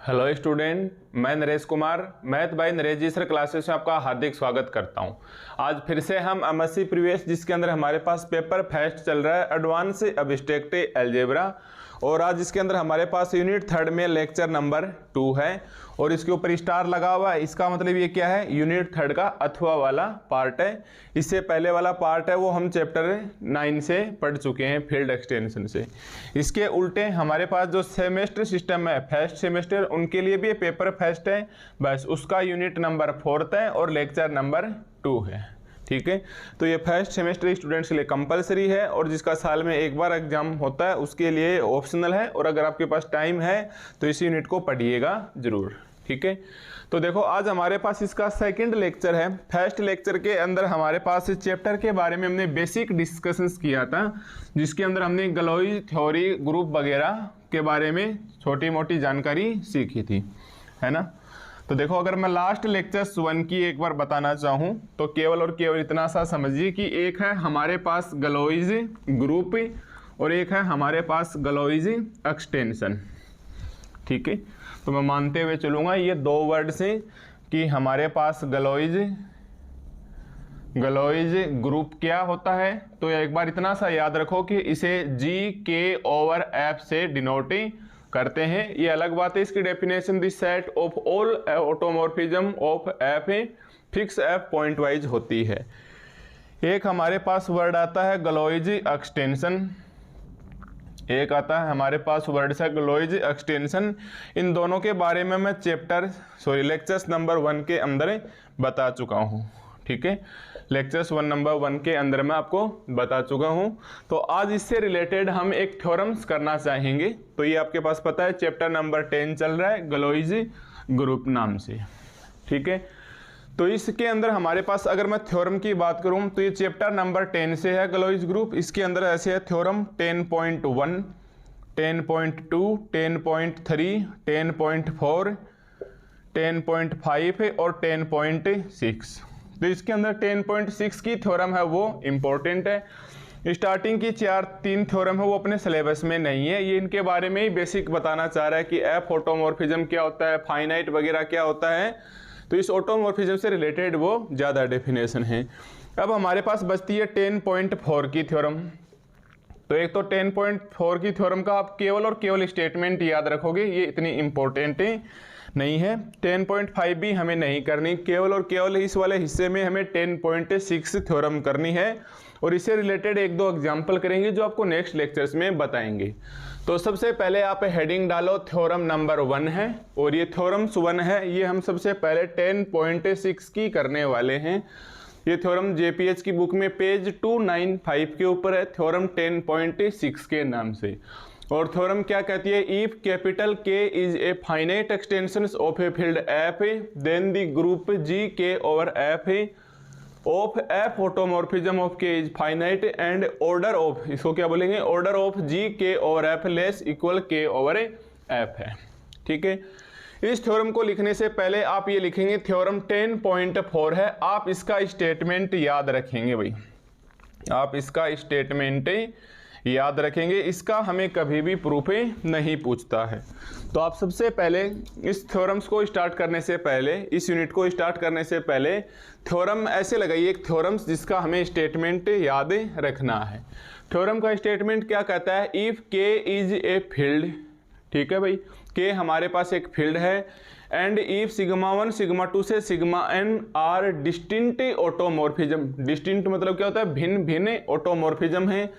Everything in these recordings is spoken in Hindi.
हेलो स्टूडेंट, मैं Naresh Kumar math by Naresh ji sir classes में आपका हार्दिक स्वागत करता हूं। आज फिर से हम एमएससी प्रीवियस जिसके अंदर हमारे पास पेपर फर्स्ट चल रहा है एडवांस एब्स्ट्रैक्ट अलजेब्रा, और आज इसके अंदर हमारे पास यूनिट थर्ड में लेक्चर नंबर 2 है और इसके ऊपर स्टार लगा हुआ है। इसका मतलब ये क्या है, यूनिट थर्ड का अथवा वाला पार्ट है। इससे पहले वाला पार्ट है वो हम चैप्टर 9 से पढ़ चुके हैं फील्ड एक्सटेंशन से। इसके उल्टे हमारे पास जो सेमेस्टर सिस्टम है फर्स्ट सेमेस्टर, उनके लिए भी पेपर फर्स्ट है, बस उसका यूनिट नंबर 4 है और लेक्चर नंबर 2 है। ठीक है, तो ये फर्स्ट सेमेस्टर स्टूडेंट्स के लिए कंपलसरी है और जिसका साल में एक बार एग्जाम होता है उसके लिए ऑप्शनल है, और अगर आपके पास टाइम है तो इस यूनिट को पढ़िएगा जरूर। ठीक है, तो देखो आज हमारे पास इसका सेकंड लेक्चर है। फर्स्ट लेक्चर के अंदर हमारे पास इस चैप्टर के बारे में हमने बेसिक डिस्कशंस किया था, जिसके अंदर हमने गलोई थ्योरी ग्रुप वगैरह के बारे में छोटी मोटी जानकारी सीखी थी, है ना। तो देखो अगर मैं लास्ट लेक्चर्स 1 की एक बार बताना चाहूँ तो केवल और केवल इतना सा समझिए कि एक है हमारे पास गलोइज ग्रुप और एक है हमारे पास गलोइज एक्सटेंशन। ठीक है, तो मैं मानते हुए चलूँगा ये दो वर्ड से कि हमारे पास गलोइज ग्रुप क्या होता है। तो एक बार इतना सा याद रखो कि इसे GK/F से डिनोट करते हैं। ये अलग बात है, इसकी definition this set of all automorphism of F fix F point wise होती है। एक हमारे पास वर्ड आता है गलोइज एक्सटेंशन, एक आता है हमारे पास वर्ड से गलोइज एक्सटेंशन। इन दोनों के बारे में मैं लेक्चर्स नंबर 1 के अंदर बता चुका हूँ। ठीक है, लेक्चर्स नंबर 1 के अंदर मैं आपको बता चुका हूं। तो आज इससे रिलेटेड हम एक थ्योरम्स करना चाहेंगे। तो ये आपके पास पता है चैप्टर नंबर 10 चल रहा है गलोइज ग्रुप नाम से। ठीक है, तो इसके अंदर हमारे पास अगर मैं थ्योरम की बात करूं तो ये चैप्टर नंबर 10 से है गलोइज ग्रुप। इसके अंदर ऐसे है थ्योरम 10.1, 10.2, 10.3, 10.4, 10.5 और 10.6। तो इसके अंदर 10.6 की थ्योरम है वो इम्पोर्टेंट है। स्टार्टिंग की 3 थ्योरम है वो अपने सिलेबस में नहीं है, ये इनके बारे में ही बेसिक बताना चाह रहा है कि एफ ऑटोमॉर्फिज्म क्या होता है, फाइनाइट वगैरह क्या होता है। तो इस ऑटोमॉर्फिज्म से रिलेटेड वो ज़्यादा डेफिनेशन है। अब हमारे पास बचती है 10.4 की थ्योरम। तो एक तो 10.4 की थ्योरम का आप केवल और केवल स्टेटमेंट याद रखोगे, ये इतनी इंपॉर्टेंट नहीं है। 10.5 भी हमें नहीं करनी, केवल और केवल इस वाले हिस्से में हमें 10.6 थ्योरम करनी है, और इससे रिलेटेड 1-2 एग्जाम्पल करेंगे जो आपको नेक्स्ट लेक्चर्स में बताएंगे। तो सबसे पहले आप हेडिंग डालो थ्योरम नंबर 1 है, और ये थ्योरम्स 1 है, ये हम सबसे पहले 10.6 की करने वाले हैं। ये थ्योरम JPH की बुक में पेज 295 के ऊपर है, थ्योरम 10.6 के नाम से। और थ्योरम क्या कहती है, if capital K is a finite extension of a field F then the group GK/F of F automorphism of K is finite and order of, इसको क्या बोलेंगे, order of GK/F less equal K/F है। ठीक है, इस थ्योरम को लिखने से पहले आप ये लिखेंगे थ्योरम 10.4 है। आप इसका स्टेटमेंट याद रखेंगे भाई, आप इसका स्टेटमेंट याद रखेंगे, इसका हमें कभी भी प्रूफ नहीं पूछता है। तो आप सबसे पहले इस थ्योरम्स को स्टार्ट करने से पहले, इस यूनिट को स्टार्ट करने से पहले थ्योरम ऐसे लगाइए एक थ्योरम्स जिसका हमें स्टेटमेंट याद रखना है। थ्योरम का स्टेटमेंट क्या कहता है, if K is a field, ठीक है भाई, K हमारे पास एक फील्ड है, एंड इफ सिग्मा 1 सिग्मा 2 से sigma n are distinct automorphism. Distinct मतलब क्या होता है, भिन्न भिन्न ऑटोमॉर्फिज्म है।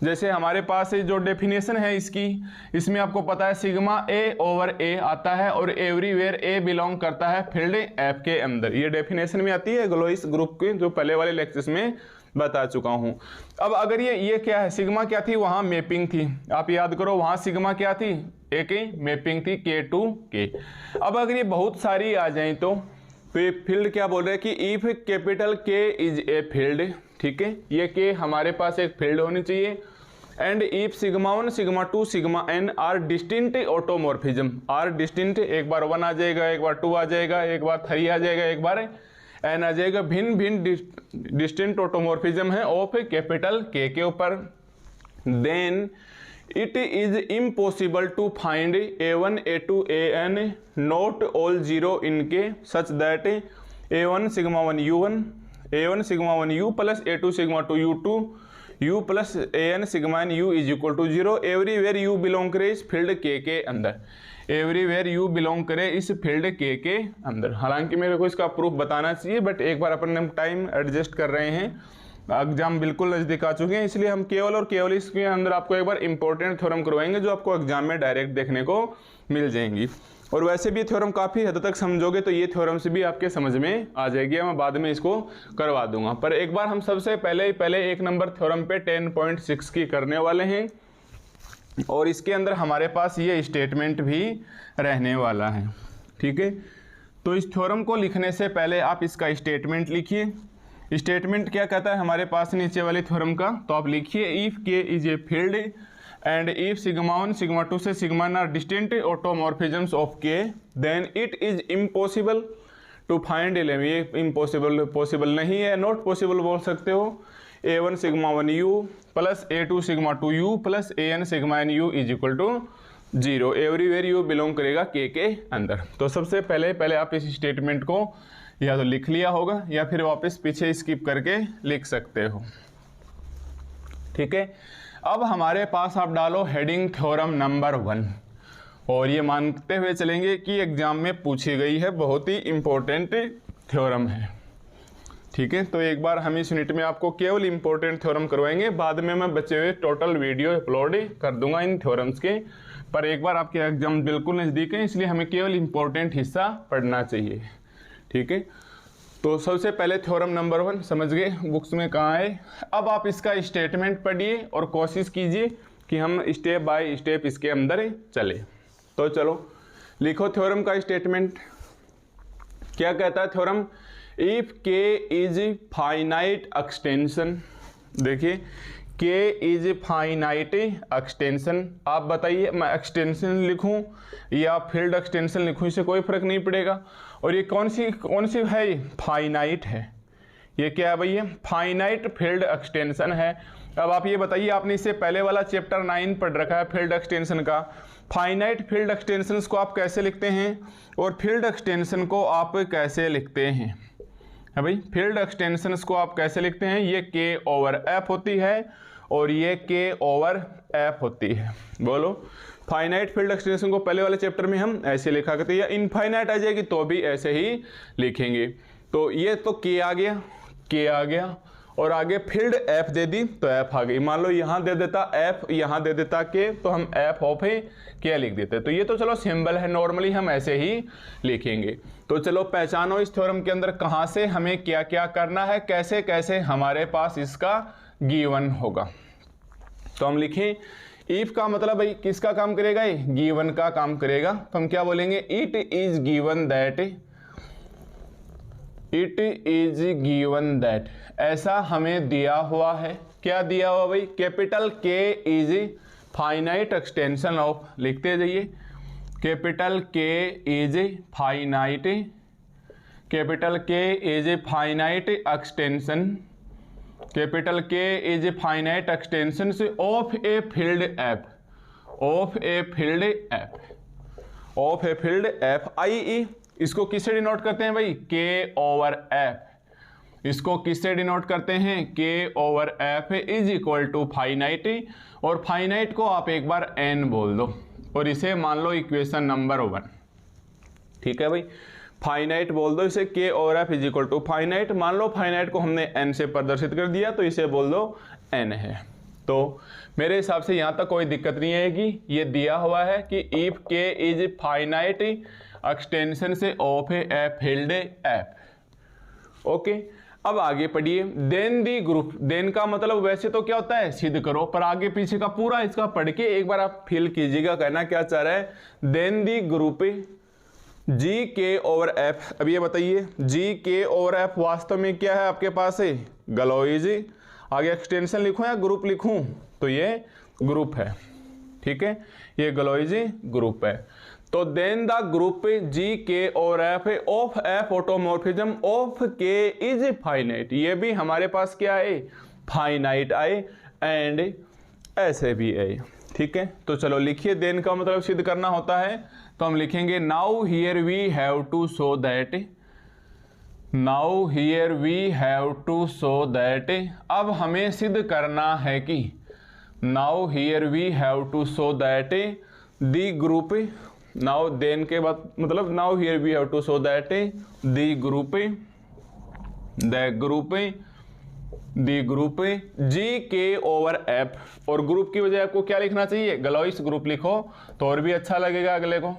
जैसे हमारे पास जो डेफिनेशन है इसकी, इसमें आपको पता है सिग्मा A/A आता है और एवरीवेयर A बिलोंग करता है फील्ड F के अंदर। ये डेफिनेशन में आती है गलोइज ग्रुप के, जो पहले वाले लेक्चर्स में बता चुका हूं। अब अगर ये क्या है, सिग्मा क्या थी, वहां मैपिंग थी, आप याद करो, वहां सिग्मा क्या थी, एक मैपिंग थी K to K। अब अगर ये बहुत सारी आ जाए तो ये फील्ड क्या बोल रहे हैं कि if capital K is a field, ठीक है, ये K हमारे पास एक फील्ड होनी चाहिए, and if sigma 1 sigma 2 sigma n are distinct automorphism. Are distinct, एक बार 1 आ जाएगा, एक बार 2 आ जाएगा, एक बार 3 आ जाएगा, एक बार n आ जाएगा, भिन्न भिन्न डिस्टिंक्ट ऑटोमॉर्फिज्म है ऑफ कैपिटल K के ऊपर। Then it is impossible to find A1 A2 AN not all zero इनके such that A1 sigma 1 U1 A1 sigma 1 U plus A2 sigma 2 U2 U plus AN sigma n U is equal to zero everywhere U belong करे इस फील्ड के अंदर, एवरीवेयर U बिलोंग करे इस फील्ड के अंदर। हालांकि मेरे को इसका प्रूफ बताना चाहिए, बट एक बार अपन टाइम एडजस्ट कर रहे हैं, एग्जाम बिल्कुल नज़दीक आ चुके हैं, इसलिए हम केवल और केवल इसके अंदर आपको एक बार इंपॉर्टेंट थ्योरम करवाएंगे जो आपको एग्जाम में डायरेक्ट देखने को मिल जाएंगी। और वैसे भी थ्योरम काफ़ी हद तक समझोगे तो ये थ्योरम से भी आपके समझ में आ जाएगी, मैं बाद में इसको करवा दूंगा। पर एक बार हम सबसे पहले एक नंबर थ्योरम पे 10.6 की करने वाले हैं, और इसके अंदर हमारे पास ये स्टेटमेंट भी रहने वाला है। ठीक है, तो इस थ्योरम को लिखने से पहले आप इसका स्टेटमेंट लिखिए। स्टेटमेंट क्या कहता है हमारे पास नीचे वाले थ्योरम का, तो आप लिखिए if K is a field and if sigma 1 sigma 2 से sigma n are distinct automorphisms of K then it is impossible to find LM. ये इम्पॉसिबल पॉसिबल नहीं है, नॉट पॉसिबल बोल सकते हो। A1 sigma 1 U plus A2 sigma 2 U plus AN sigma n U is equal to zero everywhere U belong करेगा के अंदर। तो सबसे पहले आप इस स्टेटमेंट को या तो लिख लिया होगा या फिर वापस पीछे स्किप करके लिख सकते हो। ठीक है, अब हमारे पास आप डालो हेडिंग थ्योरम नंबर 1, और ये मानते हुए चलेंगे कि एग्जाम में पूछी गई है, बहुत ही इंपॉर्टेंट थ्योरम है। ठीक है, तो एक बार हम इस यूनिट में आपको केवल इंपॉर्टेंट थ्योरम करवाएंगे, बाद में मैं बचे हुए टोटल वीडियो अपलोड कर दूंगा इन थ्योरम्स के। पर एक बार आपके एग्जाम बिल्कुल नज़दीक है, इसलिए हमें केवल इंपॉर्टेंट हिस्सा पढ़ना चाहिए। ठीक है, तो सबसे पहले थ्योरम नंबर 1 समझ गए बुक्स में कहाँ है। अब आप इसका स्टेटमेंट पढ़िए और कोशिश कीजिए कि हम स्टेप बाय स्टेप इसके अंदर चले। तो चलो लिखो थ्योरम का स्टेटमेंट। क्या कहता है theorem, if K is finite extension. देखिए के इज फाइनाइट एक्सटेंशन, आप बताइए मैं एक्सटेंशन लिखूं या फील्ड एक्सटेंशन लिखूं, इससे कोई फर्क नहीं पड़ेगा। और ये कौन सी है, फाइनाइट है। ये क्या है भैया, फाइनाइट फील्ड एक्सटेंशन है। अब आप ये बताइए, आपने इससे पहले वाला चैप्टर 9 पढ़ रखा है फील्ड एक्सटेंशन का। फाइनाइट फील्ड एक्सटेंशंस को आप कैसे लिखते हैं और फील्ड एक्सटेंशन को आप कैसे लिखते हैं, है भाई। फील्ड एक्सटेंशंस को आप कैसे लिखते हैं, ये के ओवर एफ होती है और ये के ओवर एफ होती है। बोलो, फाइनाइट फील्ड एक्सटेंशन को पहले वाले चैप्टर में हम ऐसे लिखा करते हैं, या इनफाइनाइट आ जाएगी तो भी ऐसे ही लिखेंगे। तो ये तो के आ गया और आगे फील्ड एफ दे दी तो एफ आ गई। मान लो यहाँ दे देता एफ, यहाँ दे देता के, तो हम एफ ऑफ है क्या लिख देते। तो ये तो चलो सिंबल है, नॉर्मली हम ऐसे ही लिखेंगे। तो चलो पहचानो इस थ्योरम के अंदर कहाँ से हमें क्या क्या करना है, कैसे कैसे हमारे पास इसका गिवन होगा। तो हम लिखें इफ का मतलब भाई किसका काम करेगा, ये गिवन का काम करेगा। तो हम क्या बोलेंगे, इट इज गिवन दैट, ऐसा हमें दिया हुआ है। क्या दिया हुआ भाई, कैपिटल के इज फाइनाइट एक्सटेंशन ऑफ, लिखते जाइए, कैपिटल के इज फाइनाइट एक्सटेंशन, कैपिटल के is finite extension of a field F I. इसको किससे डिनोट करते हैं भाई, के ओवर एफ। इसको किससे डिनोट करते हैं, K over F is equal to finite, और फाइनाइट को आप एक बार एन बोल दो और इसे मान लो इक्वेशन नंबर 1। ठीक है भाई, फाइनाइट बोल दो इसे, K over F is equal to finite. मान लो फाइनाइट को हमने एन से प्रदर्शित कर दिया तो इसे बोल दो एन है। तो मेरे हिसाब से यहाँ तक कोई दिक्कत नहीं आएगी। ये दिया हुआ है कि if K is finite extension से of a field F. Okay, अब आगे पढ़िए। देन दी ग्रुप, देन का मतलब वैसे तो क्या होता है, सिद्ध करो, पर आगे पीछे का पूरा इसका पढ़ के एक बार आप फील कीजिएगा कहना क्या चाह रहा है। देन दी ग्रुप जी के ओवर एफ। अब ये बताइए जी के ओवर एफ वास्तव में क्या है आपके पास है, गलोइज। आगे एक्सटेंशन लिखूं या ग्रुप लिखूं, तो ये ग्रुप है। ठीक है, ये गलोइज ग्रुप है। तो देन द ग्रुप जी के over F of F automorphism of K is finite. ये भी हमारे पास क्या है, फाइनाइट आए एंड ऐसे भी आए। ठीक है, तो चलो लिखिए, देन का मतलब सिद्ध करना होता है, तो हम लिखेंगे now here we have to show that, now here we have to show that, अब हमें सिद्ध करना है कि, now here we have to show that the group, now then के बाद मतलब now here we have to show that the group G के ओवर एफ, और ग्रुप की वजह आपको क्या लिखना चाहिए, गलोइस ग्रुप लिखो तो और भी अच्छा लगेगा अगले को,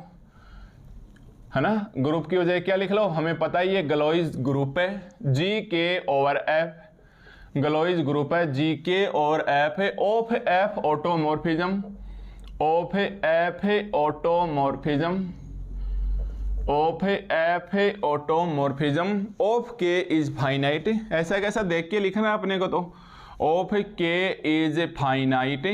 है ना। ग्रुप की वजह क्या लिख लो, हमें पता ही है गलोइस ग्रुप है, जी के ओवर एफ, गलोइस ग्रुप है, जी के और एफ है, of F automorphism, of F automorphism, of F automorphism of K is finite, ऐसा कैसा देख के लिखना है अपने को, तो of K is finite,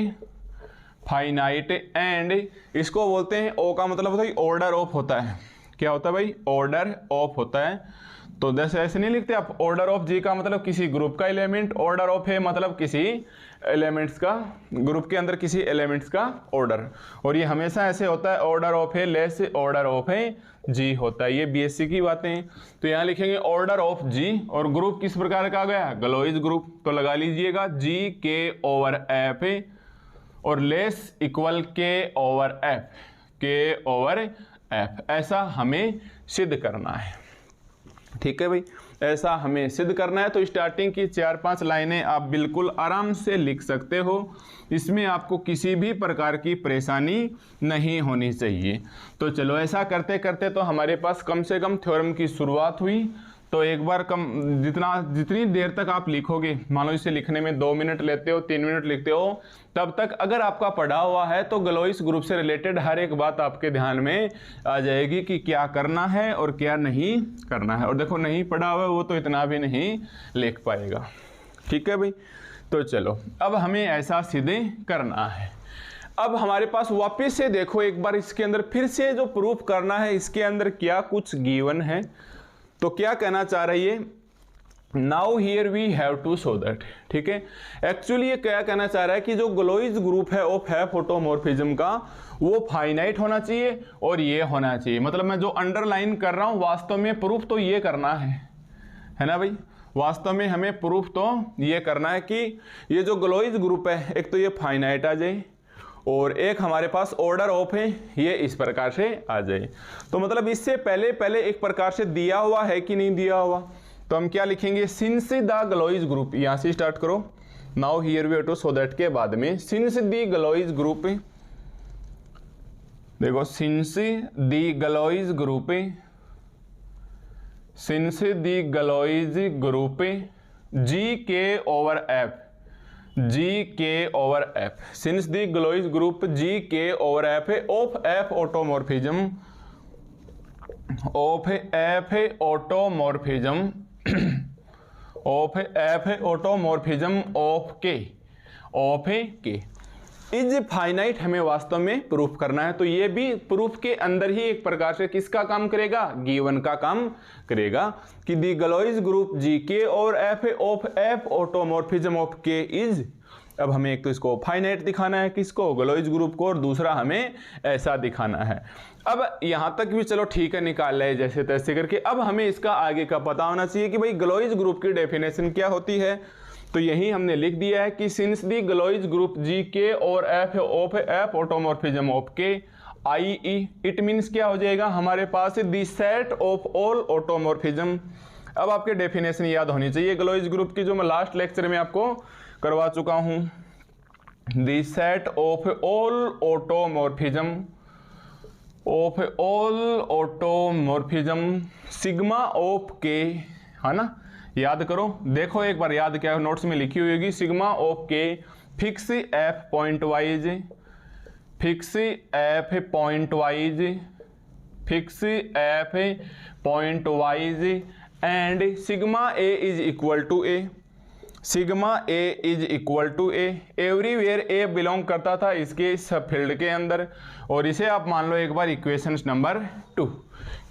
finite and इसको बोलते हैं, ओ का मतलब होता है ऑर्डर ऑफ होता है, क्या होता है भाई, ऑर्डर ऑफ होता है, तो जैसे ऐसे नहीं लिखते आप, ऑर्डर ऑफ जी का मतलब किसी ग्रुप का एलिमेंट, ऑर्डर ऑफ है मतलब किसी एलिमेंट्स का, ग्रुप के अंदर किसी एलिमेंट्स का ऑर्डर, और ये हमेशा ऐसे होता है, ऑर्डर ऑफ है लेस ऑर्डर ऑफ है जी होता है, ये बीएससी की बातें। तो यहाँ लिखेंगे ऑर्डर ऑफ जी, और ग्रुप किस प्रकार का आ गया, गलोइस ग्रुप, तो लगा लीजिएगा जी के ओवर एफ और लेस इक्वल के ओवर एफ, के ओवर एफ, ऐसा हमें सिद्ध करना है, ठीक है भाई, ऐसा हमें सिद्ध करना है। तो स्टार्टिंग की 4-5 लाइनें आप बिल्कुल आराम से लिख सकते हो, इसमें आपको किसी भी प्रकार की परेशानी नहीं होनी चाहिए। तो चलो ऐसा करते करते तो हमारे पास कम से कम थ्योरम की शुरुआत हुई। तो एक बार जितनी देर तक आप लिखोगे, मान लो इसे लिखने में 2 मिनट लेते हो, 3 मिनट लिखते हो, तब तक अगर आपका पढ़ा हुआ है तो गलोइस ग्रुप से रिलेटेड हर एक बात आपके ध्यान में आ जाएगी कि क्या करना है और क्या नहीं करना है। और देखो नहीं पढ़ा हुआ है वो तो इतना भी नहीं लिख पाएगा, ठीक है भाई। तो चलो अब हमें ऐसा सीधे करना है। अब हमारे पास वापस से देखो एक बार इसके अंदर फिर से जो प्रूफ करना है, इसके अंदर क्या कुछ गिवन है। तो क्या कहना चाह रही है, now here we have to show that, ठीक है। एक्चुअली ये क्या कहना चाह रहा है कि जो गलोइस ग्रुप है ऑफ एफ ऑटोमॉर्फिज्म का, वो फाइनाइट होना चाहिए और ये होना चाहिए। मतलब मैं जो अंडरलाइन कर रहा हूं वास्तव में प्रूफ तो ये करना है ना भाई, वास्तव में हमें प्रूफ तो ये करना है कि ये जो गलोइस ग्रुप है, एक तो ये फाइनाइट आ जाए और एक हमारे पास ऑर्डर ऑफ है ये इस प्रकार से आ जाए। तो मतलब इससे पहले एक प्रकार से दिया हुआ है कि नहीं दिया हुआ, तो हम क्या लिखेंगे, सिंस द गलोइस ग्रुप, यहां से स्टार्ट करो, now here we have to show that के बाद में सिंस द गलोइस ग्रुप, देखो since the Galois group, since the Galois group G के ओवर एफ, जी के over F, since the Galois group G के over F of F automorphism, of F automorphism, of F automorphism of K is finite हमें वास्तव में प्रूफ करना है। तो ये भी प्रूफ के अंदर ही एक प्रकार से किसका काम करेगा, गिवन का काम करेगा कि दी गलोइस ग्रुप जी के और F of F automorphism of K is. अब हमें एक तो इसको फाइनाइट दिखाना है, किसको, गलोइस ग्रुप को, और दूसरा हमें ऐसा दिखाना है। अब यहां तक भी चलो ठीक है, निकाल ले जैसे तैसे करके। अब हमें इसका आगे का पता होना चाहिए कि भाई गलोइस ग्रुप की डेफिनेशन क्या होती है। तो यही हमने लिख दिया है कि सिंस दी गलोइस ग्रुप जी के और F of F automorphism of के आई ई, इट मीन्स क्या हो जाएगा हमारे पास, दी सेट ऑफ ऑल ऑटोमॉर्फिज्म। अब आपके डेफिनेशन याद होनी चाहिए गलोइस ग्रुप की, जो मैं लास्ट लेक्चर में आपको करवा चुका हूं। The set of all automorphism, of all automorphism sigma of K, है ना, याद करो, देखो एक बार याद क्या नोट्स में लिखी हुई होगी, sigma of K fix F pointwise, fix F pointwise, fix F pointwise and sigma A is equal to A, sigma A is equal to A, everywhere A belong करता था इसके सब फील्ड के अंदर। और इसे आप मान लो एक बार इक्वेशन नंबर 2।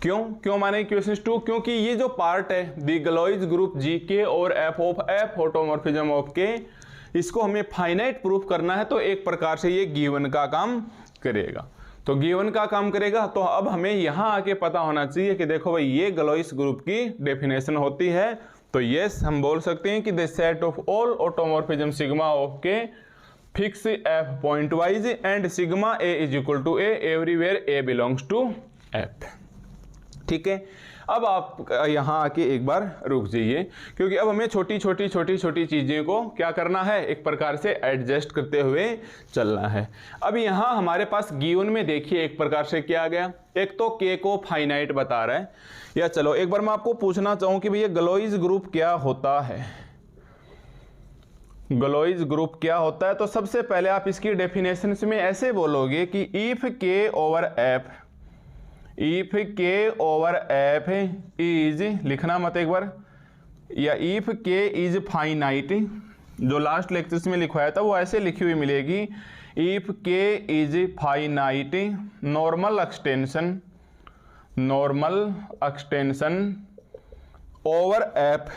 क्यों माने इक्वेशन 2, क्योंकि ये जो पार्ट है दी गलोइस ग्रुप जी के और F of F automorphism of के, इसको हमें फाइनाइट प्रूफ करना है तो एक प्रकार से ये गिवन का काम करेगा। तो गिवन का काम करेगा तो अब हमें यहाँ आके पता होना चाहिए कि देखो भाई ये गलोइस ग्रुप की डेफिनेशन होती है। तो यस हम बोल सकते हैं कि the set of all automorphism sigma of K fix F pointwise and sigma A is equal to A everywhere a belongs to F. ठीक है, अब आप यहाँ आके एक बार रुक जाइए, क्योंकि अब हमें छोटी छोटी चीज़ें को क्या करना है, एक प्रकार से एडजस्ट करते हुए चलना है। अब यहाँ हमारे पास गिवन में देखिए एक प्रकार से क्या आ गया, एक तो के को फाइनाइट बता रहा है। या चलो एक बार मैं आपको पूछना चाहूँ कि भैया गलोइस ग्रुप क्या होता है, गलोइस ग्रुप क्या होता है। तो सबसे पहले आप इसकी डेफिनेशन में ऐसे बोलोगे कि इफ के ओवर एफ, इफ के ओवर एफ इज, लिखना मत एक बार, या इफ के इज फाइनाइट, जो लास्ट लेक्चर्स में लिखवाया था वो ऐसे लिखी हुई मिलेगी, if K is finite normal extension, normal extension over F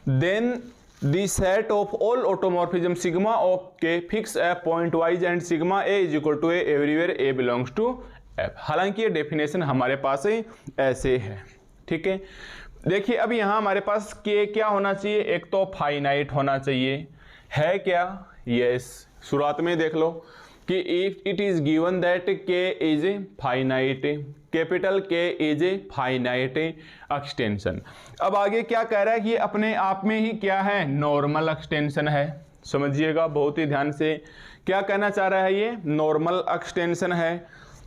then the set of all automorphism sigma of k fix f point wise and sigma a is equal to a everywhere a belongs to f। हालांकि ये डेफिनेशन हमारे पास ऐसे है। ठीक है, देखिए अब यहाँ हमारे पास k क्या होना चाहिए, एक तो फाइनाइट होना चाहिए, है क्या, यस। शुरुआत में देख लो कि if it is given that k is finite, capital K is finite extension. अब आगे क्या कह रहा है कि ये अपने आप में ही क्या है, नॉर्मल एक्सटेंशन है। समझिएगा बहुत ही ध्यान से, क्या कहना चाह रहा है, ये नॉर्मल एक्सटेंशन है।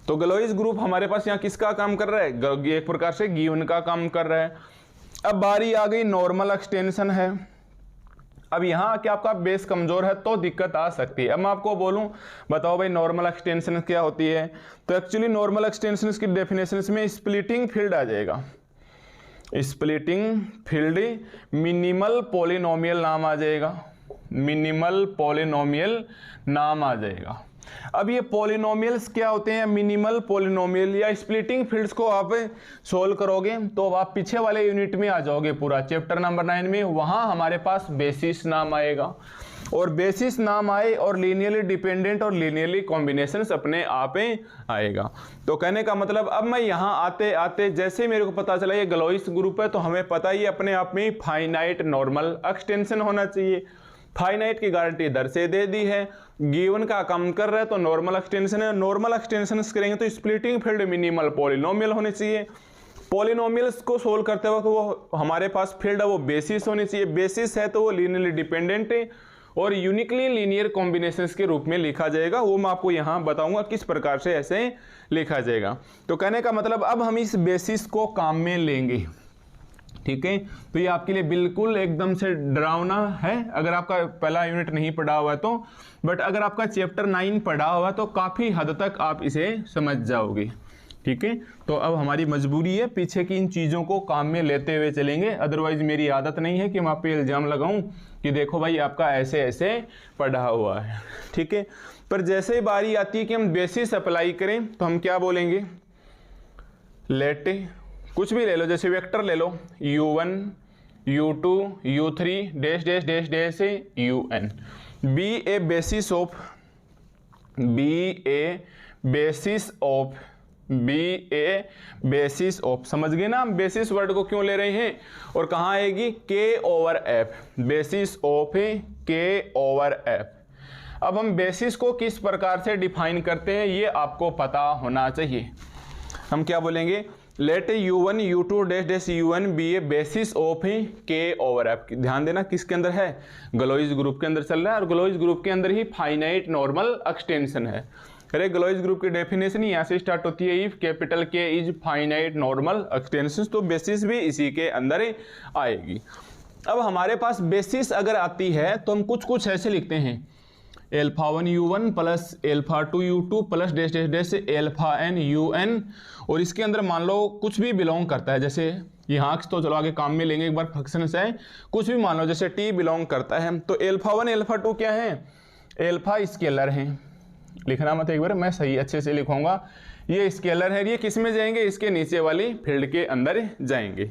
तो गलोइस ग्रुप हमारे पास यहाँ किसका काम कर रहा है, एक प्रकार से गिवन का काम कर रहा है। अब बारी आ गई नॉर्मल एक्सटेंशन है। अब यहाँ क्या आपका बेस कमजोर है तो दिक्कत आ सकती है। अब मैं आपको बोलूं, बताओ भाई नॉर्मल एक्सटेंशन क्या होती है, तो एक्चुअली नॉर्मल एक्सटेंशन की डेफिनेशन में स्प्लिटिंग फील्ड आ जाएगा, स्प्लिटिंग फील्ड मिनिमल पॉलिनोमियल नाम आ जाएगा, मिनिमल पॉलिनोमियल नाम आ जाएगा। अब ये पॉलिनोमियल्स क्या होते हैं, मिनिमल पॉलिनोमियल या स्प्लिटिंग फील्ड्स को आप सोल्व करोगे तो आप पीछे वाले यूनिट में आ जाओगे, पूरा चैप्टर नंबर 9 में, वहां हमारे पास बेसिस नाम आएगा। और बेसिस नाम आए और लीनियरली डिपेंडेंट और लीनियरली कॉम्बिनेशंस अपने आप आएगा। तो कहने का मतलब अब मैं यहाँ आते आते जैसे मेरे को पता चला ये गलोइस ग्रुप है, तो हमें पता ही अपने आप में फाइनाइट नॉर्मल एक्सटेंशन होना चाहिए। फाइनाइट की गारंटी इधर से दे दी है, गिवन का काम कर रहा है तो नॉर्मल एक्सटेंशन है। नॉर्मल एक्सटेंशन करेंगे तो स्प्लिटिंग फील्ड मिनिमल पॉलिनोमियल होने चाहिए। पॉलिनोमियल्स को सोल्व करते वक्त वो हमारे पास फील्ड है वो बेसिस होनी चाहिए, बेसिस है तो वो लीनियरली डिपेंडेंट है और यूनिकली लीनियर कॉम्बिनेशंस के रूप में लिखा जाएगा। वो मैं आपको यहाँ बताऊंगा किस प्रकार से ऐसे लिखा जाएगा। तो कहने का मतलब अब हम इस बेसिस को काम में लेंगे। ठीक है, तो ये आपके लिए बिल्कुल एकदम से डरावना है अगर आपका पहला यूनिट नहीं पढ़ा हुआ है तो, बट अगर आपका चैप्टर 9 पढ़ा हुआ है तो काफ़ी हद तक आप इसे समझ जाओगे। ठीक है, तो अब हमारी मजबूरी है पीछे की इन चीज़ों को काम में लेते हुए चलेंगे, अदरवाइज मेरी आदत नहीं है कि मैं आप पे इल्ज़ाम लगाऊं कि देखो भाई आपका ऐसे ऐसे पढ़ा हुआ है। ठीक है, पर जैसे ही बारी आती है कि हम बेसिस अप्लाई करें तो हम क्या बोलेंगे, लेट कुछ भी ले लो, जैसे वेक्टर ले लो u1 u2 u3 dash dash dash dash un, be a basis of, be a basis of, be a basis of, समझ गए ना हम बेसिस वर्ड को क्यों ले रहे हैं और कहाँ आएगी, k over f, basis of k over f। अब हम बेसिस को किस प्रकार से डिफाइन करते हैं ये आपको पता होना चाहिए। हम क्या बोलेंगे, let u1 u2 dash dash un be a basis of k over f। ध्यान देना किसके अंदर है, गलोइस ग्रुप के अंदर चल रहा है और गलोइस ग्रुप के अंदर ही फाइनाइट नॉर्मल एक्सटेंशन है। अरे गलोइस ग्रुप की डेफिनेशन यहाँ से स्टार्ट होती है, if capital K is finite normal extension, तो बेसिस भी इसी के अंदर आएगी। अब हमारे पास बेसिस अगर आती है तो हम कुछ ऐसे लिखते हैं, α1 u1 plus α2 u2 plus dash dash dash αn un, और इसके अंदर मान लो कुछ भी बिलोंग करता है, जैसे यहाँ तो चलो आगे काम में लेंगे एक बार, फंक्शन से कुछ भी मान लो जैसे t बिलोंग करता है, तो α1 α2 क्या है, एल्फा स्केलर है, लिखना मत एक बार, मैं सही अच्छे से लिखूंगा, ये स्केलर है, ये किस में जाएंगे, इसके नीचे वाली फील्ड के अंदर जाएंगे।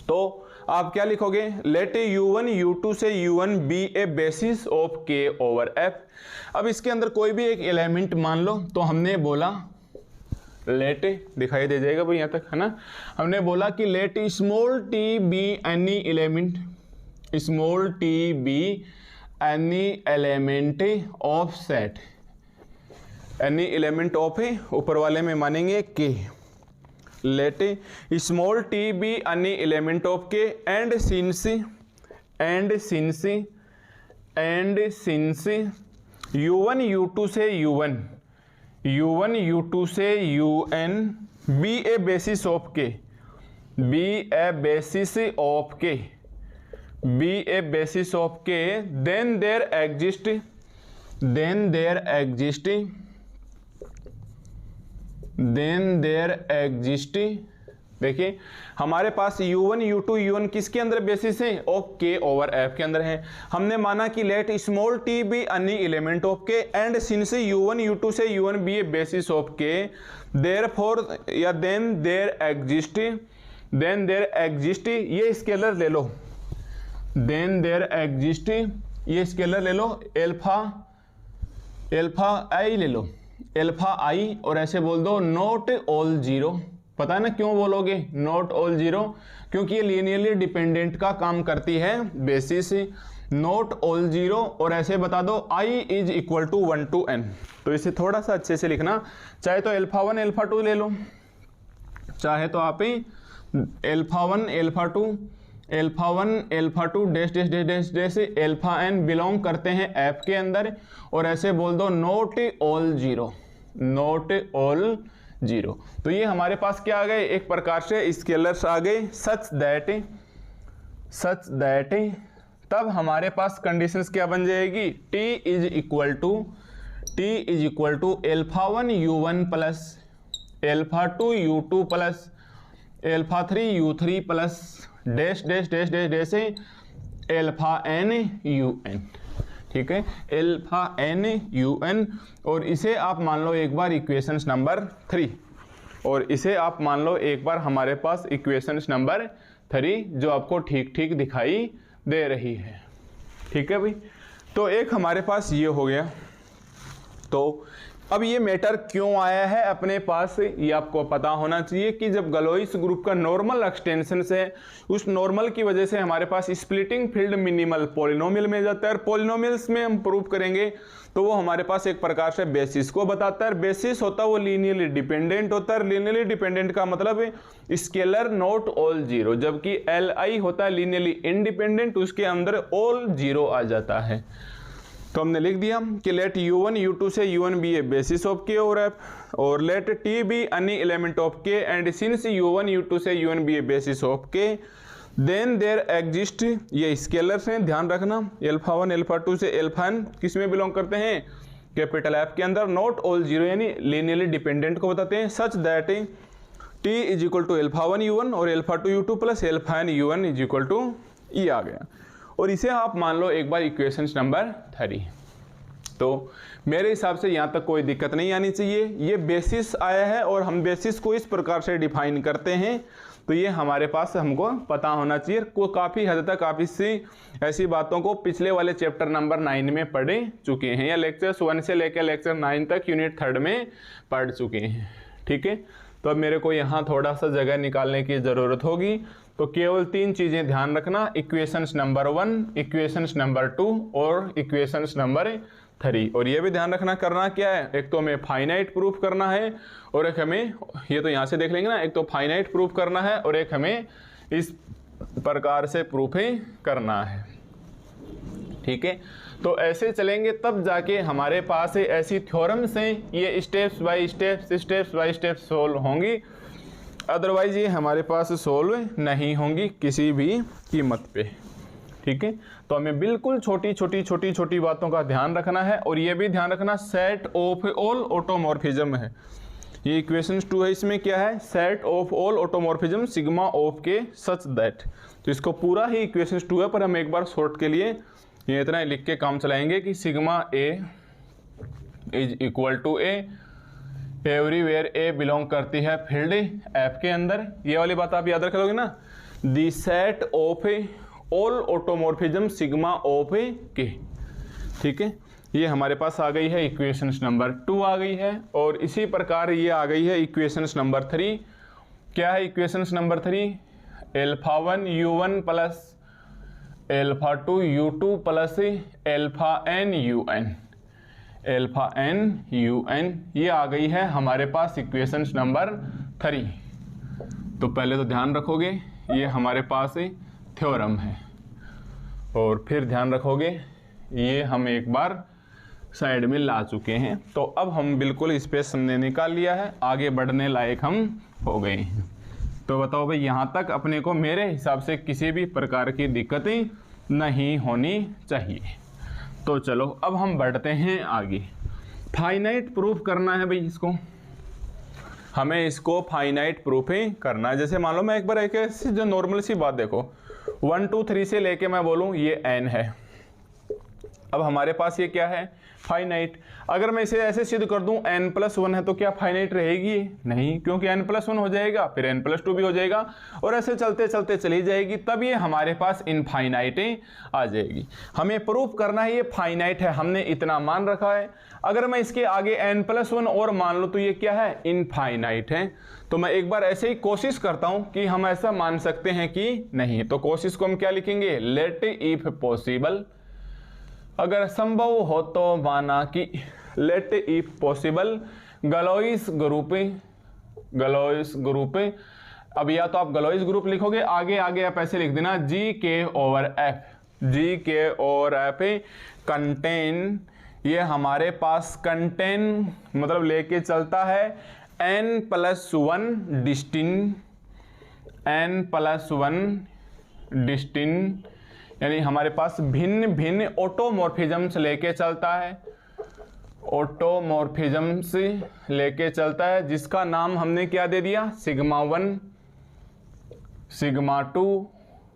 तो आप क्या लिखोगे, लेट U1 U2 से U1 be a basis of K over F। अब इसके अंदर कोई भी एक एलिमेंट मान लो, तो हमने बोला लेट, दिखाई दे जाएगा भाई यहाँ तक, है ना। हमने बोला कि let small T be any element, small T be any element of set, any element of ऊपर वाले में मानेंगे K, let small T be any element of K and since U1 U2 से U1 U2 से UN be a basis of K, be a basis of K, be a basis of K, then there exist, देखिए हमारे पास U1 U2 UN किसके अंदर बेसिस है, ऑफ के ओवर एफ के अंदर है। हमने माना कि let small T be any element of K and since U1 U2 से UN be a basis of K, therefore या देन देयर एग्जिस्ट, ये स्केलर ले लो, देन देयर एग्जिस्ट, ये स्केलर ले लो, एल्फा आई ले लो, एल्फा आई, और ऐसे बोल दो नॉट ऑल जीरो। पता है ना क्यों बोलोगे नॉट ऑल जीरो, क्योंकि ये लीनियरली डिपेंडेंट का काम करती है बेसिस, नॉट ऑल जीरो, और ऐसे बता दो i is equal to 1 to n। तो इसे थोड़ा सा अच्छे से लिखना, चाहे तो अल्फा 1 अल्फा 2 ले लो, चाहे तो आप alpha 1 alpha 2 dash dash dash dash dash alpha n belong करते हैं f के अंदर, और ऐसे बोल दो not all zero, not all zero. तो ये हमारे पास क्या आ गए, एक प्रकार से स्केलर्स आ गए, सच दैट तब हमारे पास कंडीशंस क्या बन जाएगी, t is equal to alpha 1 U1 plus alpha 2 U2 plus alpha 3 U3 plus dash dash dash dash dash alpha n UN, ठीक है, अल्फा n UN। और इसे आप मान लो एक बार इक्वेशंस नंबर 3, और इसे आप मान लो एक बार हमारे पास इक्वेशंस नंबर 3, जो आपको ठीक ठीक दिखाई दे रही है, ठीक है भाई। तो एक हमारे पास ये हो गया। तो अब ये मैटर क्यों आया है अपने पास, ये आपको पता होना चाहिए कि जब गलोइस ग्रुप का नॉर्मल एक्सटेंशन है, उस नॉर्मल की वजह से हमारे पास स्प्लिटिंग फील्ड मिनिमल पॉलिनोमियल में जाता है, और पॉलिनोमियल्स में हम प्रूव करेंगे तो वो हमारे पास एक प्रकार से बेसिस को बताता है। बेसिस होता है वो लीनियरली डिपेंडेंट होता है, लीनियरली डिपेंडेंट का मतलब है स्केलर नॉट ऑल जीरो, जबकि Li होता है लीनियरली इंडिपेंडेंट, उसके अंदर ऑल जीरो आ जाता है। तो हमने लिख दिया कि लेट U1 U2 से UN be a basis of K और एफ, और let T be any element of K and since U1 U2 से UN be a basis of K, then there exist, ये स्केलर्स हैं ध्यान रखना, अल्फा 1 अल्फा 2 से अल्फा n किस में बिलोंग करते हैं, कैपिटल F के अंदर, नॉट ऑल जीरो यानी लीनियरली डिपेंडेंट को बताते हैं, such that T is equal to alpha 1 U1 और alpha 2 U2 plus alpha n UN is equal to ये आ गया। और इसे आप मान लो एक बार इक्वेशन नंबर 3। तो मेरे हिसाब से यहाँ तक कोई दिक्कत नहीं आनी चाहिए। ये बेसिस आया है और हम बेसिस को इस प्रकार से डिफाइन करते हैं, तो ये हमारे पास हमको पता होना चाहिए। को काफ़ी हद तक आप इससे ऐसी बातों को पिछले वाले चैप्टर नंबर 9 में पढ़ चुके हैं, या लेक्चर्स 1 से लेकर लेक्चर 9 तक यूनिट 3 में पढ़ चुके हैं, ठीक है। तो अब मेरे को यहाँ थोड़ा सा जगह निकालने की ज़रूरत होगी, तो केवल 3 चीज़ें ध्यान रखना, इक्वेशंस नंबर 1, इक्वेशंस नंबर 2 और इक्वेशंस नंबर 3। और ये भी ध्यान रखना करना क्या है, एक तो हमें फाइनाइट प्रूफ करना है और एक हमें, ये तो यहाँ से देख लेंगे ना, एक तो फाइनाइट प्रूफ करना है और एक हमें इस प्रकार से प्रूफ ही करना है, ठीक है। तो ऐसे चलेंगे तब जाके हमारे पास ऐसी थ्योरम्स हैं, ये स्टेप्स बाय स्टेप्स सोल्व होंगी, अदरवाइज ये हमारे पास सोल्व नहीं होंगी किसी भी कीमत पे, ठीक है। तो हमें बिल्कुल छोटी बातों का ध्यान रखना है, और ये भी ध्यान रखना सेट ऑफ ऑल ऑटोमॉर्फिज्म है, ये इक्वेशन 2 है, इसमें क्या है, set of all automorphism sigma of K such that. तो इसको पूरा ही इक्वेशन 2 है, पर हम एक बार शॉर्ट के लिए ये इतना लिख के काम चलाएंगे कि sigma A is equal to A everywhere A belong करती है फील्ड एफ के अंदर। ये वाली बात आप याद रख लोगे ना, the set of all automorphism sigma of के। ठीक है, ये हमारे पास आ गई है इक्वेशंस नंबर 2 आ गई है। और इसी प्रकार ये आ गई है इक्वेशंस नंबर 3। क्या है equations number 3? Alpha 1 u1 plus alpha 2 u2 plus alpha n un, alpha n un, ये आ गई है हमारे पास इक्वेशंस नंबर 3। तो पहले तो ध्यान रखोगे ये हमारे पास थ्योरम है, और फिर ध्यान रखोगे ये हम एक बार साइड में ला चुके हैं। तो अब हम बिल्कुल स्पेस हमने निकाल लिया है, आगे बढ़ने लायक हम हो गए हैं। तो बताओ भाई, यहाँ तक अपने को मेरे हिसाब से किसी भी प्रकार की दिक्कतें नहीं होनी चाहिए। तो चलो अब हम बढ़ते हैं आगे। फाइनाइट प्रूफ करना है भाई, इसको हमें इसको फाइनाइट प्रूफ ही करना है। जैसे मान लो मैं एक बार एक ऐसी जो नॉर्मल सी बात देखो, 1 2 3 से लेके मैं बोलूँ ये n है। अब हमारे पास ये क्या है? फाइनाइट। अगर मैं इसे ऐसे सिद्ध कर दूं n+1 है तो क्या फाइनाइट रहेगी? नहीं, क्योंकि n+1 हो जाएगा, फिर n+2 भी हो जाएगा, और ऐसे चलते चलते चली जाएगी, तब ये हमारे पास इनफाइनाइट आ जाएगी। हमें प्रूफ करना है ये फाइनाइट है, हमने इतना मान रखा है। अगर मैं इसके आगे n+1 और मान लूँ तो ये क्या है? इनफाइनाइट है। तो मैं एक बार ऐसे ही कोशिश करता हूँ कि हम ऐसा मान सकते हैं कि नहीं। तो कोशिश को हम क्या लिखेंगे? लेट इफ पॉसिबल, अगर संभव हो तो माना कि, लेट इफ पॉसिबल गलोइस ग्रुप। अब या तो आप गलोइस ग्रुप लिखोगे, आगे आगे आप ऐसे लिख देना GK/F कंटेन, ये हमारे पास कंटेन मतलब लेके चलता है n+1 डिस्टिंक्ट, यानी हमारे पास भिन्न भिन्न ऑटोमॉर्फिज्म्स लेके चलता है, ऑटोमॉर्फिज्म्स लेके चलता है, जिसका नाम हमने क्या दे दिया? Sigma 1 sigma 2